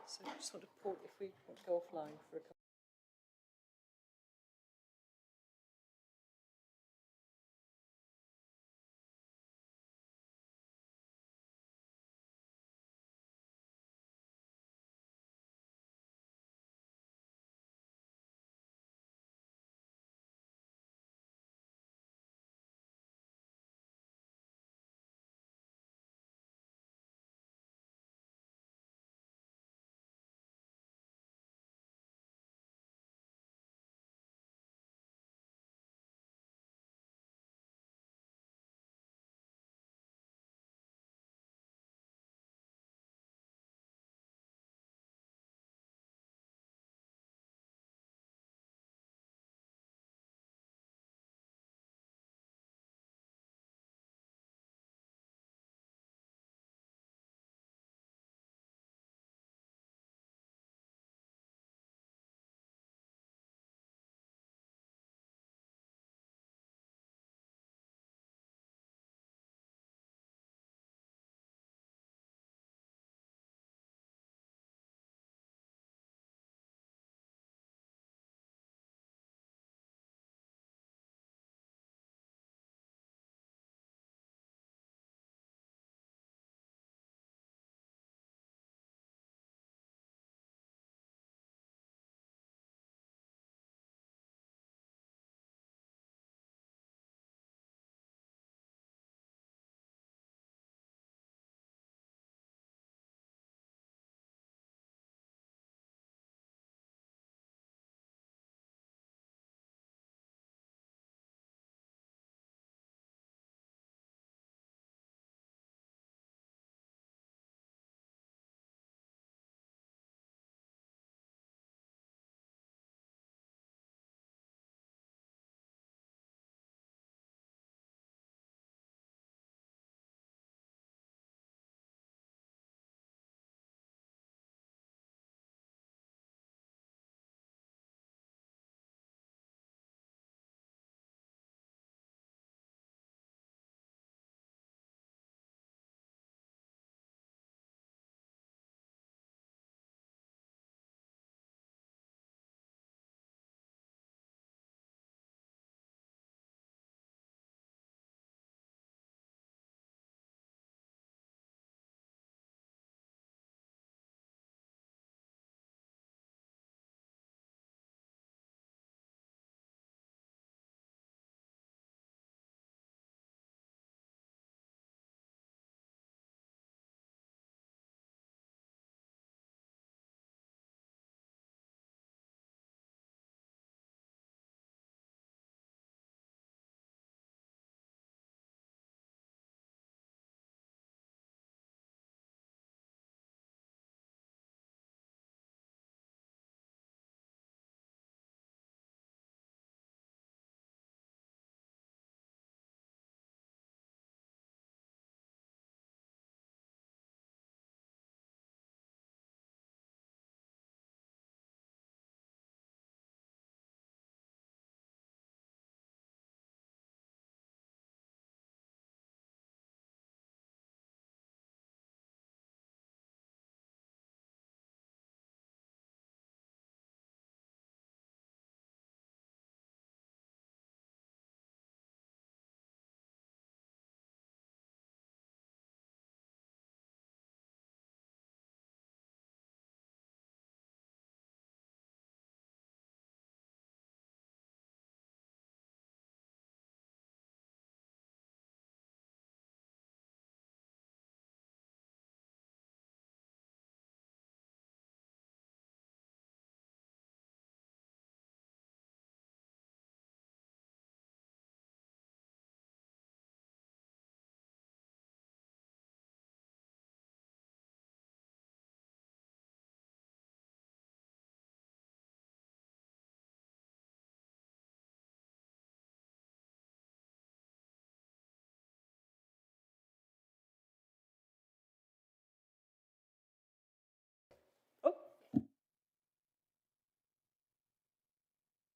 So I just want to pause if we want to go offline for a couple.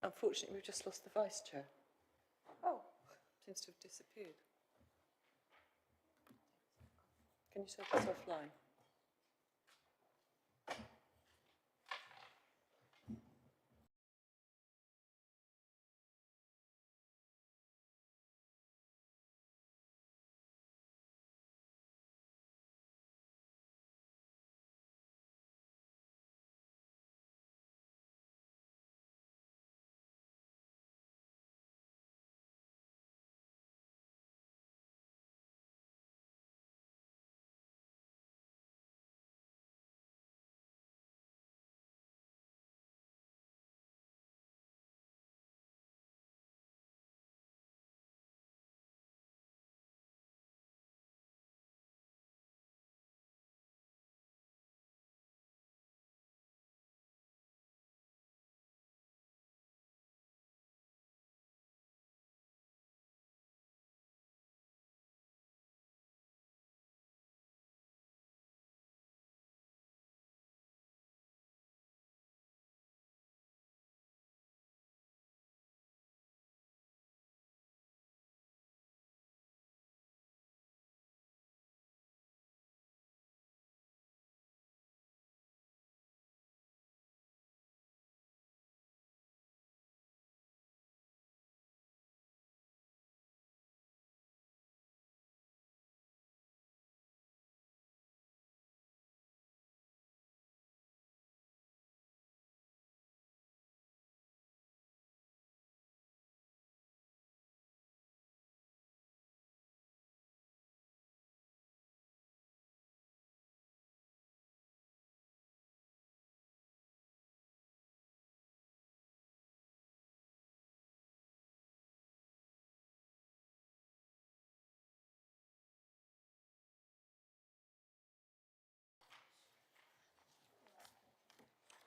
Unfortunately, we've just lost the vice chair. Oh, Seems to have disappeared. Can you take us offline?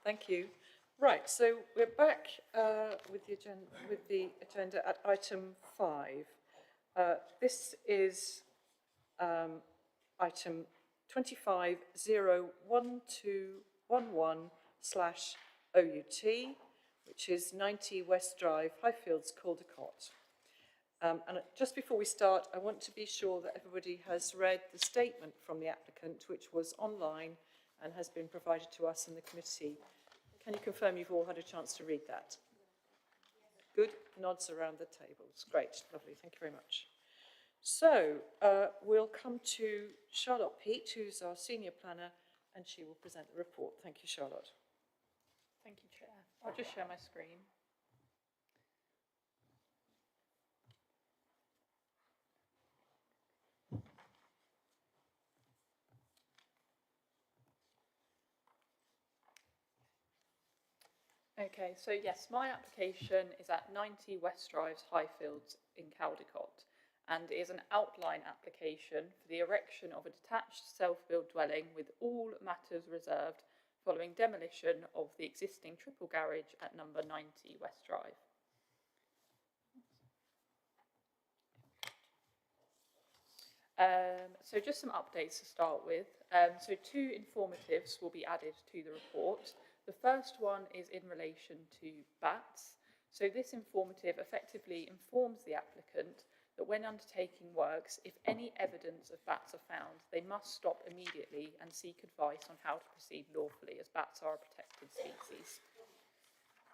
Thank you. Right, so we're back with the agenda at item 5. This is item 25/01211/OUT, which is 90 West Drive, Highfields, Caldecott. And just before we start, I want to be sure that everybody has read the statement from the applicant, which was online and has been provided to us in the committee. Can you confirm you've all had a chance to read that? Good. Nods around the tables. Great. Lovely. Thank you very much. So we'll come to Charlotte Peat, who's our senior planner, and she will present the report. Thank you, Charlotte. Thank you, Chair. I'll just share my screen. Okay, so yes, my application is at 90 West Drive, Highfields in Caldecott, and is an outline application for the erection of a detached self-built dwelling with all matters reserved following demolition of the existing triple garage at number 90 West Drive. So just some updates to start with. So 2 informatives will be added to the report. The first one is in relation to bats. So this informative effectively informs the applicant that when undertaking works, if any evidence of bats are found, they must stop immediately and seek advice on how to proceed lawfully, as bats are a protected species.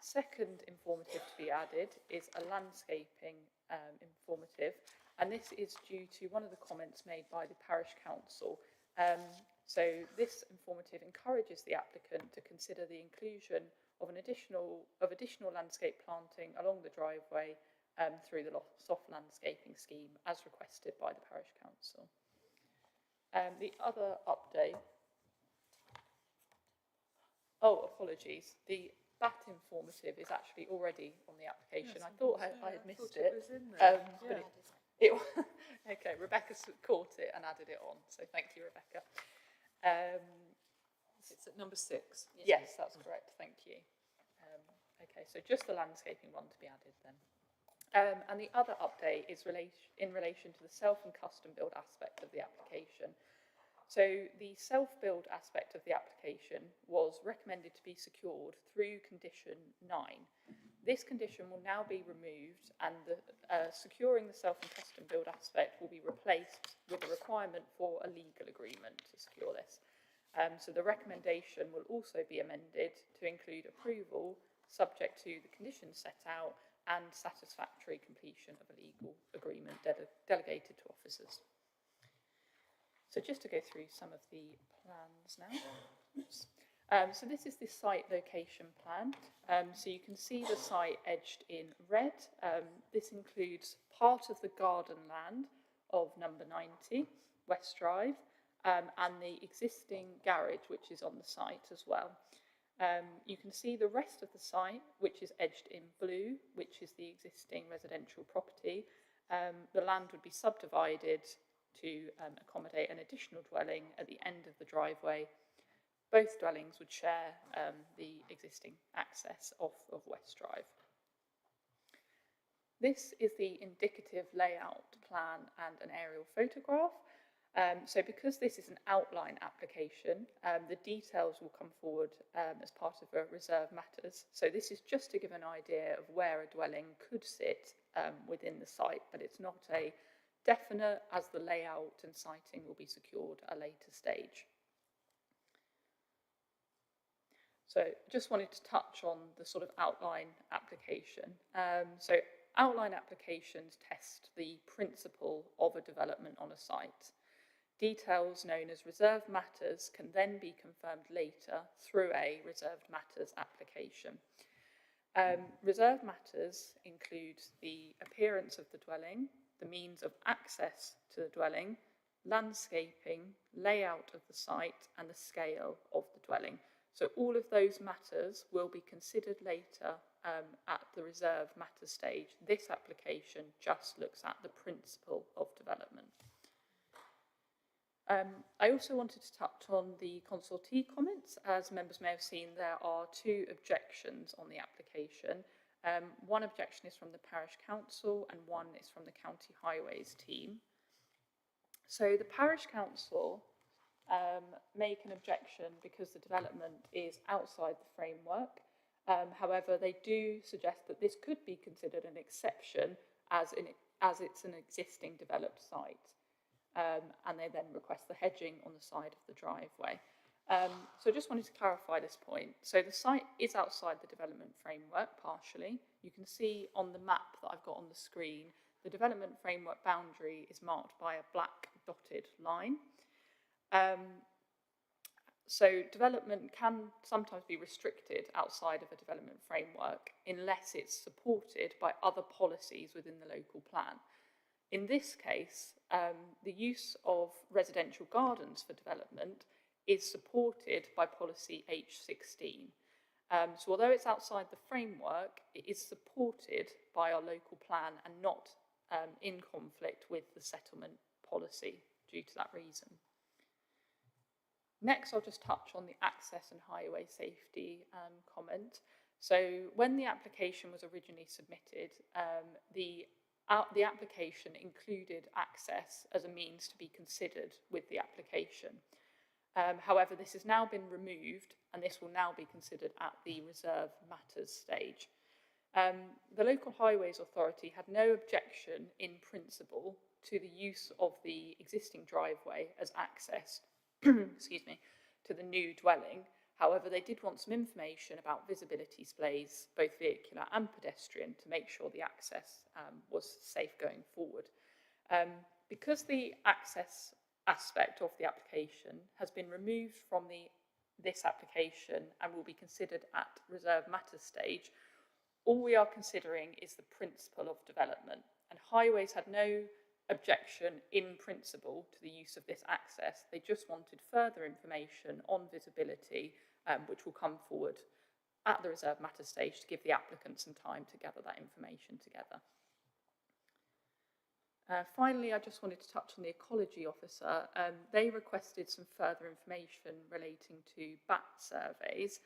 Second informative to be added is a landscaping informative, and this is due to one of the comments made by the parish council. So this informative encourages the applicant to consider the inclusion of additional landscape planting along the driveway through the soft landscaping scheme as requested by the parish council. The other update. Oh, apologies. The bat informative is actually already on the application. Yes, I thought I had missed it. Was in there. But it okay, Rebecca caught it and added it on. So thank you, Rebecca. It's at number 6. Yes, that's correct. Thank you. Okay, so just the landscaping one to be added then. And the other update is in relation to the self and custom build aspect of the application. So the self-build aspect of the application was recommended to be secured through condition 9. This condition will now be removed, and the securing the self and custom build aspect will be replaced with a requirement for a legal agreement to secure this. So the recommendation will also be amended to include approval subject to the conditions set out and satisfactory completion of a legal agreement delegated to officers. So just to go through some of the plans now. Oops. So this is the site location plan. So you can see the site edged in red. This includes part of the garden land of number 90, West Drive, and the existing garage, which is on the site as well. You can see the rest of the site, which is edged in blue, which is the existing residential property. The land would be subdivided to accommodate an additional dwelling at the end of the driveway. Both dwellings would share the existing access of West Drive. This is the indicative layout plan and an aerial photograph. So because this is an outline application, the details will come forward as part of a reserve matters. So this is just to give an idea of where a dwelling could sit within the site, but it's not a definite, as the layout and siting will be secured at a later stage. So just wanted to touch on the sort of outline application. So outline applications test the principle of a development on a site. Details known as reserved matters can then be confirmed later through a reserved matters application. Reserved matters include the appearance of the dwelling, the means of access to the dwelling, landscaping, layout of the site, and the scale of the dwelling. So all of those matters will be considered later at the reserve matter stage. This application just looks at the principle of development. I also wanted to touch on the consultee comments. As members may have seen, there are two objections on the application. One objection is from the Parish Council and one is from the County Highways team. So the Parish Council make an objection because the development is outside the framework. However, they do suggest that this could be considered an exception as it's an existing developed site. And they then request the hedging on the side of the driveway. So I just wanted to clarify this point. So the site is outside the development framework partially. You can see on the map that I've got on the screen, the development framework boundary is marked by a black dotted line. So development can sometimes be restricted outside of a development framework unless it's supported by other policies within the local plan. In this case, the use of residential gardens for development is supported by policy H16. So although it's outside the framework, it is supported by our local plan and not in conflict with the settlement policy due to that reason. Next, I'll just touch on the access and highway safety comment. So when the application was originally submitted, the application included access as a means to be considered with the application. However, this has now been removed and this will now be considered at the reserve matters stage. The local highways authority had no objection in principle to the use of the existing driveway as access excuse me, to the new dwelling. However, they did want some information about visibility displays, both vehicular and pedestrian, to make sure the access was safe going forward. Because the access aspect of the application has been removed from this application and will be considered at reserve matters stage, all we are considering is the principle of development, and highways had no objection in principle to the use of this access. They just wanted further information on visibility, which will come forward at the reserve matter stage to give the applicant some time to gather that information together. Finally, I just wanted to touch on the ecology officer. They requested some further information relating to bat surveys.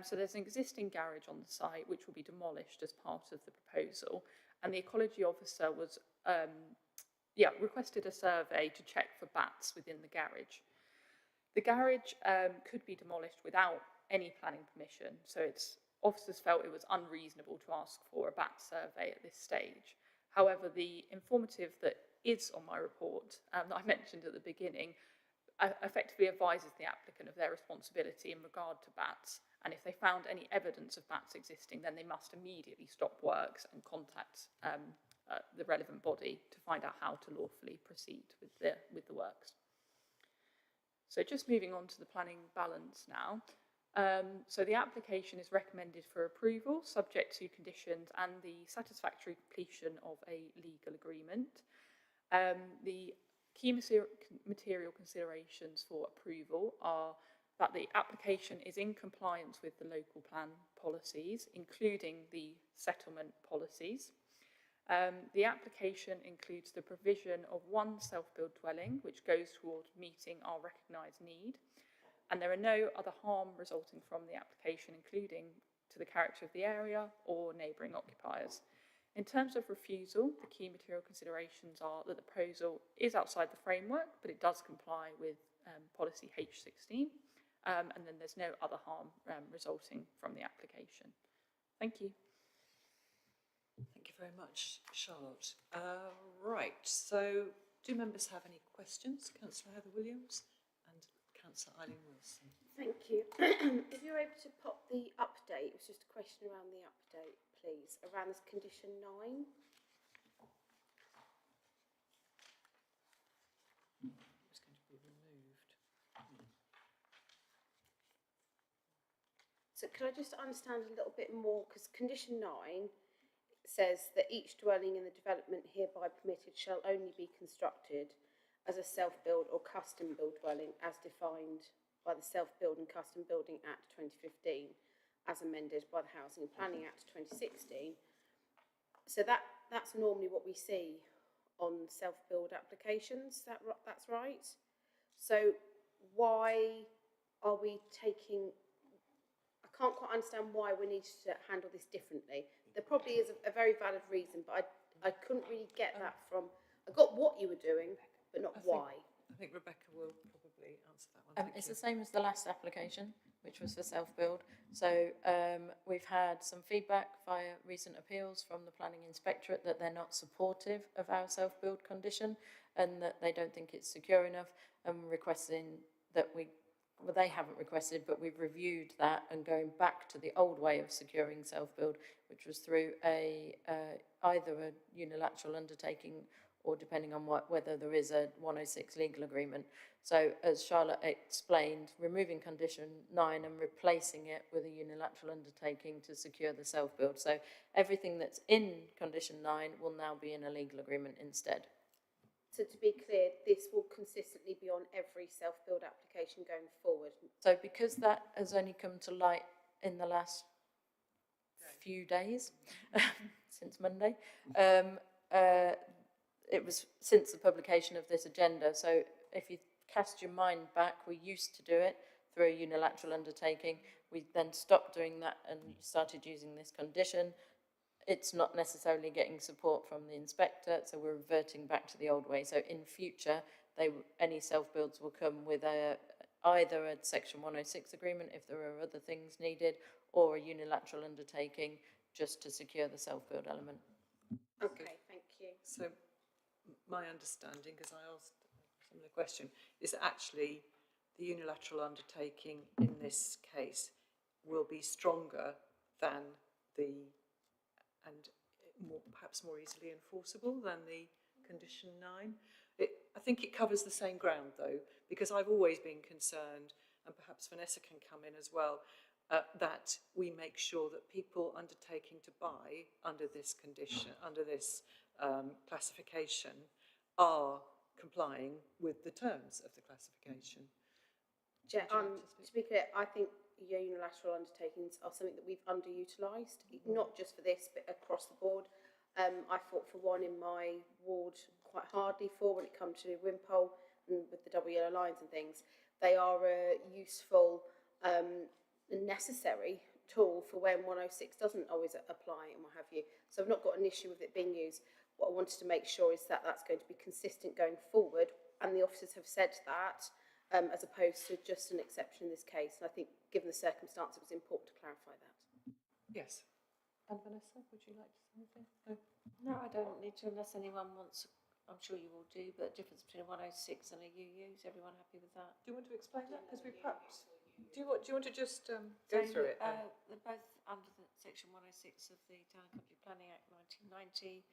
So there's an existing garage on the site which will be demolished as part of the proposal, and the ecology officer was requested a survey to check for bats within the garage. The garage could be demolished without any planning permission, so it's officers felt it was unreasonable to ask for a bat survey at this stage. However, the informative that is on my report, that I mentioned at the beginning, effectively advises the applicant of their responsibility in regard to bats, and if they found any evidence of bats existing, then they must immediately stop works and contact the relevant body to find out how to lawfully proceed with the works. So just moving on to the planning balance now. So the application is recommended for approval, subject to conditions and the satisfactory completion of a legal agreement. The key material considerations for approval are that the application is in compliance with the local plan policies, including the settlement policies. The application includes the provision of one self-built dwelling, which goes towards meeting our recognised need, and there are no other harm resulting from the application, including to the character of the area or neighbouring occupiers. In terms of refusal, the key material considerations are that the proposal is outside the framework, but it does comply with policy H16, and then there's no other harm resulting from the application. Thank you. Thank you very much, Charlotte. Right, so do members have any questions? Councillor Heather Williams and Councillor Eileen Wilson. Thank you. If you're able to pop the update, it was just a question around the update, please, around this condition 9. It's going to be removed. So could I just understand a little bit more, because condition 9 says that each dwelling in the development hereby permitted shall only be constructed as a self-build or custom-built dwelling as defined by the Self-Build and Custom Building Act 2015 as amended by the Housing and Planning Act 2016. So that's normally what we see on self-build applications, that's right? So why are we taking... I can't quite understand why we need to handle this differently. There probably is a very valid reason, but I couldn't really get that from... I got what you were doing, but not why. I think Rebecca will probably answer that one. It's the same as the last application, which was for self-build. So we've had some feedback via recent appeals from the Planning Inspectorate that they're not supportive of our self-build condition and that they don't think it's secure enough, and requesting that well, they haven't requested, but we've reviewed that and going back to the old way of securing self-build, which was through either a unilateral undertaking or depending on whether there is a 106 legal agreement. So as Charlotte explained, removing condition 9 and replacing it with a unilateral undertaking to secure the self-build. So everything that's in condition 9 will now be in a legal agreement instead. So to be clear, this will consistently be on every self-build application going forward? So because that has only come to light in the last few days, since Monday, it was since the publication of this agenda. So if you cast your mind back, we used to do it through a unilateral undertaking. We then stopped doing that and started using this condition. It's not necessarily getting support from the inspector, so we're reverting back to the old way. So in future, any self-builds will come with either a Section 106 agreement if there are other things needed, or a unilateral undertaking just to secure the self-build element. Okay, thank you. So my understanding, because I asked a similar question, is that actually the unilateral undertaking in this case will be stronger than perhaps more easily enforceable than the condition 9. I think it covers the same ground though, because I've always been concerned, and perhaps Vanessa can come in as well, that we make sure that people undertaking to buy under this condition, under this classification, are complying with the terms of the classification. To be clear, I think unilateral undertakings are something that we've underutilised, not just for this, but across the board. I fought for one in my ward quite hardly for when it comes to Wimpole and with the double yellow lines and things. They are a useful and necessary tool for when 106 doesn't always apply and what have you. So I've not got an issue with it being used. What I wanted to make sure is that that's going to be consistent going forward, and the officers have said that, as opposed to just an exception in this case. And I think, given the circumstance, it was important to clarify that. Yes. And Vanessa, would you like to say anything? No? No, I don't need to unless anyone wants, I'm sure you all do, but the difference between a 106 and a UU, is everyone happy with that? Do you want to explain that? Because we perhaps... Do you want to just go through it? They're both under the Section 106 of the Town and Country Planning Act 1990.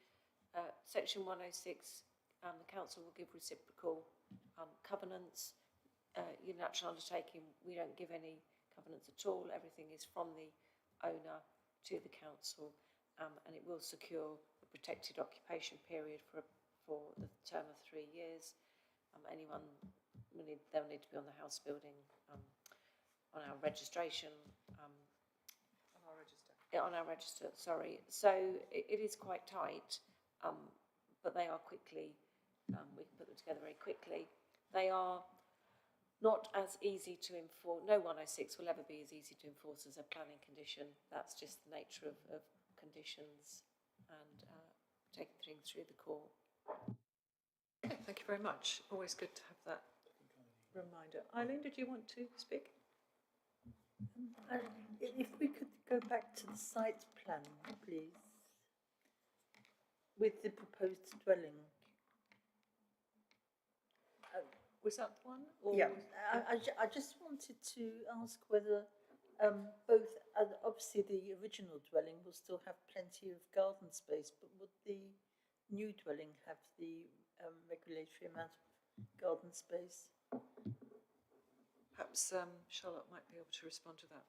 Section 106, the council will give reciprocal covenants. Unilateral undertaking, we don't give any covenants at all. Everything is from the owner to the council, and it will secure a protected occupation period for the term of 3 years. Anyone they'll need to be on the house building, on our registration. On our register, sorry. So it is quite tight, but they are quickly, we can put them together very quickly. They are not as easy to enforce. No 106 will ever be as easy to enforce as a planning condition. That's just the nature of conditions and taking things through the court. Okay, thank you very much. Always good to have that reminder. Eileen, did you want to speak? If we could go back to the site plan, please, with the proposed dwelling. Was that one? Or Yeah, I just wanted to ask whether both, obviously the original dwelling will still have plenty of garden space, but would the new dwelling have the regulatory amount of garden space? Perhaps Charlotte might be able to respond to that.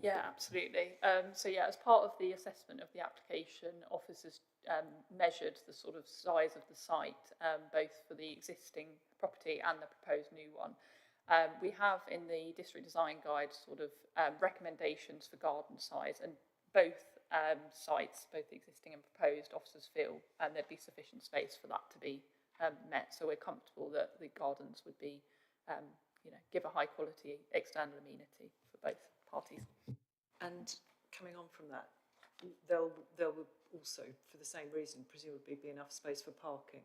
Yeah, absolutely. So yeah, as part of the assessment of the application, officers measured the sort of size of the site, both for the existing property and the proposed new one. We have in the district design guide sort of recommendations for garden size, and both sites, both the existing and proposed, officers feel there'd be sufficient space for that to be met. So we're comfortable that the gardens would be, give a high quality external amenity for both parties. And coming on from that, there will also, for the same reason, presumably be enough space for parking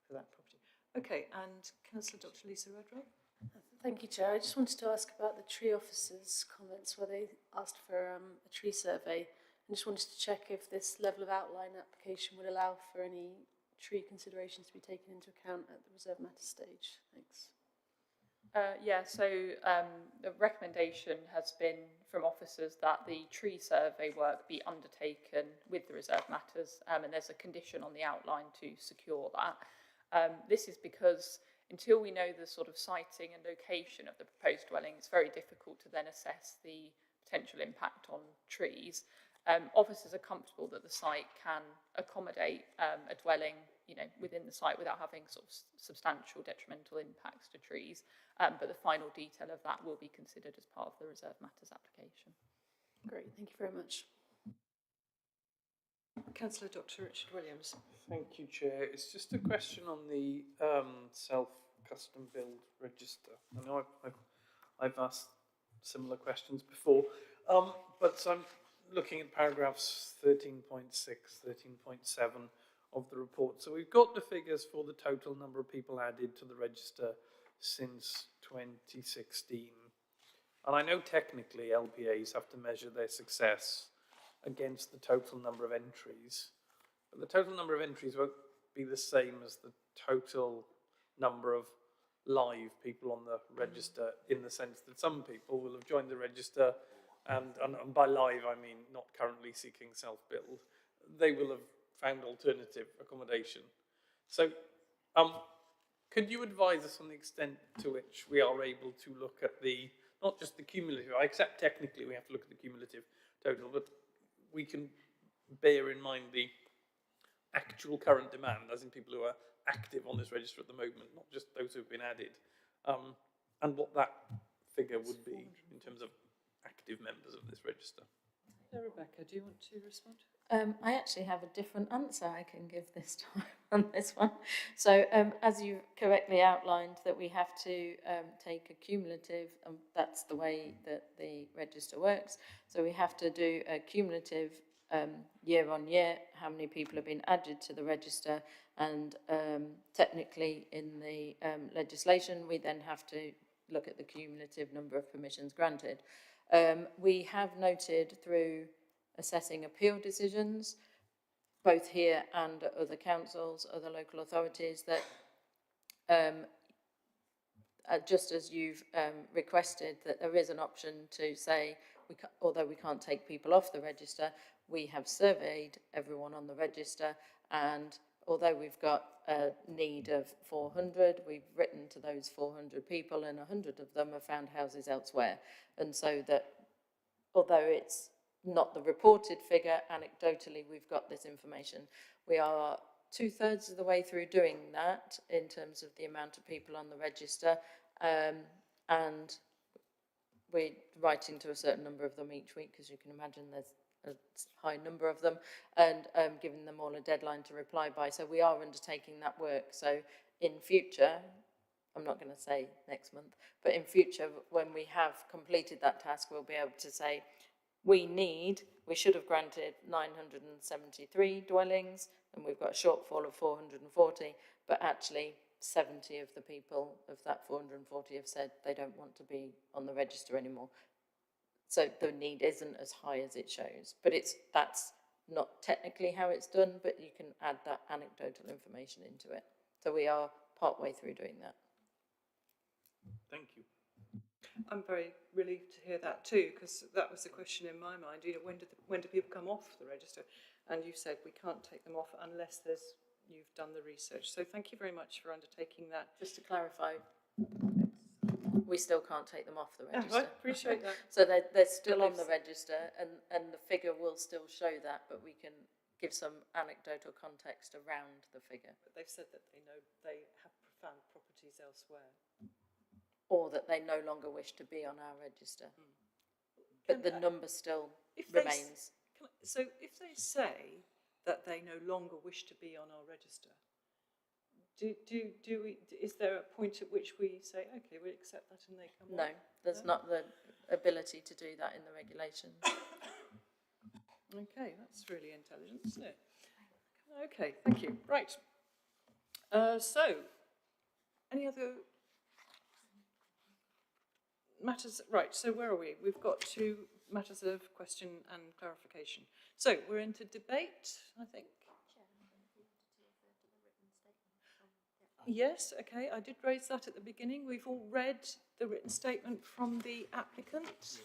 for that property. Okay, and Councillor Dr. Lisa Redrow. Thank you, Chair. I just wanted to ask about the tree officers' comments where they asked for a tree survey. I just wanted to check if this level of outline application would allow for any tree considerations to be taken into account at the reserve matter stage. Thanks. Yeah, so the recommendation has been from officers that the tree survey work be undertaken with the reserve matters, and there's a condition on the outline to secure that. This is because until we know the sort of siting and location of the proposed dwelling, it's very difficult to then assess the potential impact on trees. Officers are comfortable that the site can accommodate a dwelling, within the site without having sort of substantial detrimental impacts to trees. But the final detail of that will be considered as part of the reserve matters application. Great, thank you very much. Councillor Dr. Richard Williams. Thank you, Chair. It's just a question on the self-custom build register. I know I've asked similar questions before, but I'm looking at paragraphs 13.6, 13.7 of the report. So we've got the figures for the total number of people added to the register since 2016. And I know technically LPAs have to measure their success against the total number of entries, but the total number of entries won't be the same as the total number of live people on the register, in the sense that some people will have joined the register and by live I mean not currently seeking self-build. They will have found alternative accommodation. So could you advise us on the extent to which we are able to look at not just the cumulative, I accept technically we have to look at the cumulative total, but we can bear in mind the actual current demand, as in people who are active on this register at the moment, not just those who have been added, and what that figure would be in terms of active members of this register. Rebecca, do you want to respond? I actually have a different answer I can give this time on this one. So as you correctly outlined, that we have to take a cumulative, and that's the way that the register works. So we have to do a cumulative year on year, how many people have been added to the register, and technically in the legislation we then have to look at the cumulative number of permissions granted. We have noted through assessing appeal decisions, both here and at other councils, other local authorities, that just as you've requested, that there is an option to say, although we can't take people off the register, we have surveyed everyone on the register, and although we've got a need of 400, we've written to those 400 people, and 100 of them have found houses elsewhere. And so that, although it's not the reported figure, anecdotally we've got this information. We are 2/3 of the way through doing that in terms of the amount of people on the register, and we're writing to a certain number of them each week, because you can imagine there's a high number of them, and giving them all a deadline to reply by. So we are undertaking that work. So in future, I'm not going to say next month, but in future, when we have completed that task, we'll be able to say, we should have granted 973 dwellings, and we've got a shortfall of 440, but actually 70 of the people of that 440 have said they don't want to be on the register anymore. So the need isn't as high as it shows, but that's not technically how it's done, but you can add that anecdotal information into it. So we are part way through doing that. Thank you. I'm very relieved to hear that too, because that was the question in my mind. You know, when do people come off the register? And you said we can't take them off unless you've done the research. So thank you very much for undertaking that. Just to clarify, we still can't take them off the register. I appreciate that. So they're still on the register, and the figure will still show that, but we can give some anecdotal context around the figure. But they've said that they know they have found properties elsewhere. Or that they no longer wish to be on our register. But the number still remains. So if they say that they no longer wish to be on our register, is there a point at which we say, okay, we'll accept that and they come No, there's not the ability to do that in the regulations. Okay, that's really intelligent, isn't it? Okay, thank you. Right. So, any other matters? Right, so where are we? We've got 2 matters of question and clarification. So, we're into debate, I think. Yes, okay, I did raise that at the beginning. We've all read the written statement from the applicant,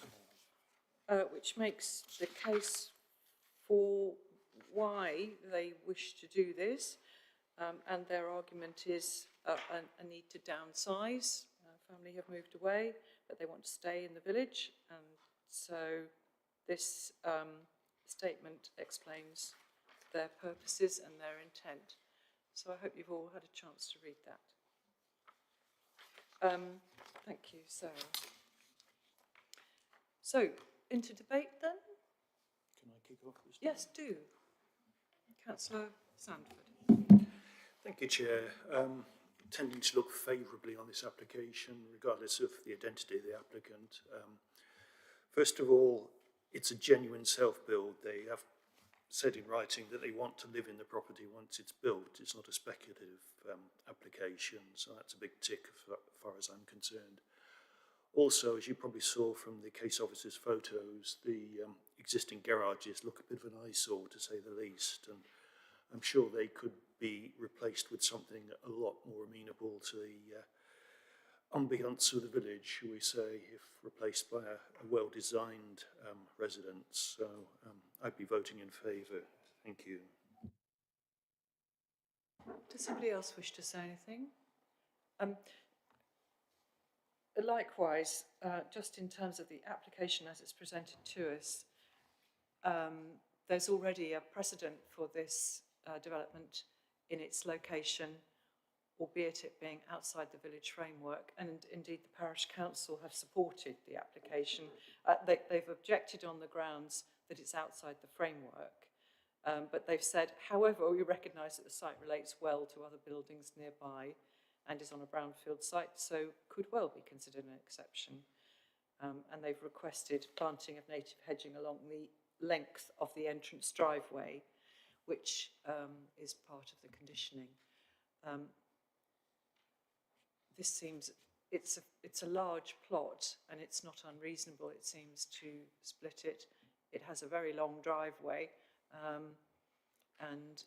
which makes the case for why they wish to do this, and their argument is a need to downsize. Family have moved away, but they want to stay in the village, and so this statement explains their purposes and their intent. So I hope you've all had a chance to read that. Thank you, Sarah. So, into debate then? Can I kick off this? Yes, do. Councillor Sandford. Thank you, Chair. Tending to look favourably on this application, regardless of the identity of the applicant. First of all, it's a genuine self-build. They have said in writing that they want to live in the property once it's built. It's not a speculative application, so that's a big tick as far as I'm concerned. Also, as you probably saw from the case officer's photos, the existing garages look a bit of an eyesore, to say the least, and I'm sure they could be replaced with something a lot more amenable to the ambience of the village, shall we say, if replaced by a well-designed residence. So I'd be voting in favour. Thank you. Does somebody else wish to say anything? Likewise, just in terms of the application as it's presented to us, there's already a precedent for this development in its location, albeit it being outside the village framework, and indeed the parish council have supported the application. They've objected on the grounds that it's outside the framework, but they've said, however, we recognise that the site relates well to other buildings nearby and is on a brownfield site, so could well be considered an exception. And they've requested planting of native hedging along the length of the entrance driveway, which is part of the conditioning. This seems it's a large plot, and it's not unreasonable, it seems, to split it. It has a very long driveway, and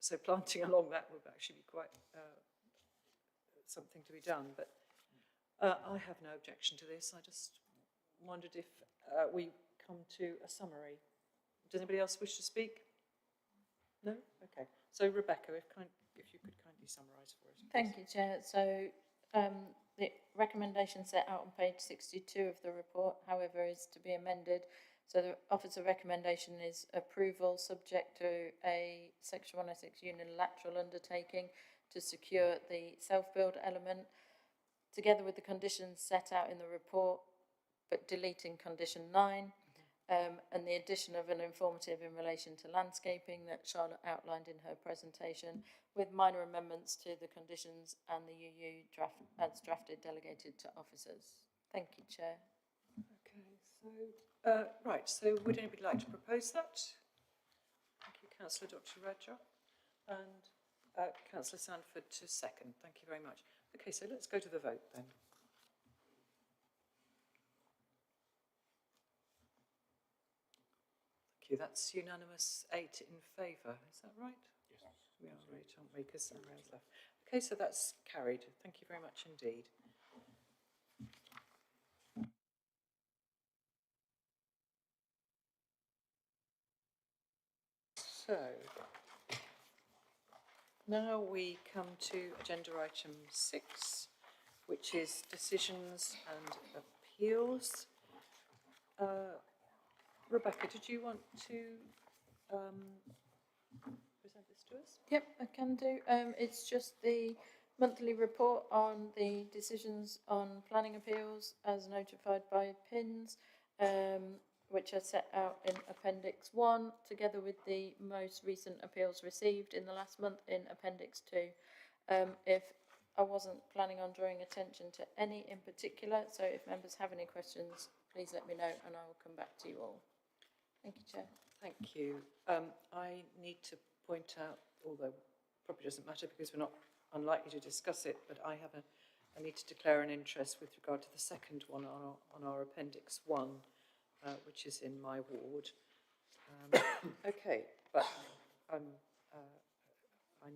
so planting along that would actually be quite something to be done. But I have no objection to this. I just wondered if we come to a summary. Does anybody else wish to speak? No? Okay. So Rebecca, if you could kindly summarise for us. Please. Thank you, Chair. So the recommendation set out on page 62 of the report, however, is to be amended. So the officer recommendation is approval subject to a Section 106 unilateral undertaking to secure the self-build element, together with the conditions set out in the report, but deleting condition 9, and the addition of an informative in relation to landscaping that Charlotte outlined in her presentation, with minor amendments to the conditions and the UU draft as drafted delegated to officers. Thank you, Chair. Okay, so, right, so would anybody like to propose that? Thank you, Councillor Dr. Radjoff, and Councillor Sandford to second. Thank you very much. Okay, so let's go to the vote then. Thank you, that's unanimous 8 in favour, is that right? Yes. We are right, aren't we, because someone's left. Okay, so that's carried. Thank you very much indeed. So, now we come to agenda item 6, which is decisions and appeals. Rebecca, did you want to present this to us? Yep, I can do. It's just the monthly report on the decisions on planning appeals as notified by PINs, which are set out in Appendix 1, together with the most recent appeals received in the last month in Appendix 2. If I wasn't planning on drawing attention to any in particular, so if members have any questions, please let me know and I will come back to you all. Thank you, Chair. Thank you. I need to point out, although probably doesn't matter because we're not unlikely to discuss it, but I need to declare an interest with regard to the second one on our Appendix 1, which is in my ward. Okay, but I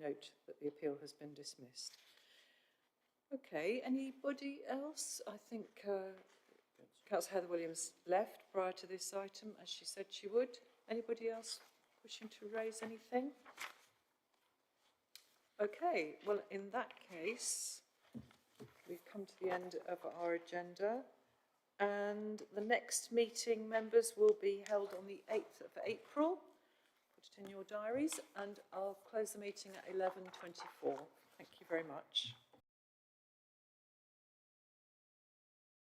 note that the appeal has been dismissed. Okay, anybody else? I think Councillor Heather Williams left prior to this item, as she said she would. Anybody else wishing to raise anything? Okay, well, in that case, we've come to the end of our agenda, and the next meeting, members, will be held on the 8th of April. Put it in your diaries, and I'll close the meeting at 11:24. Thank you very much.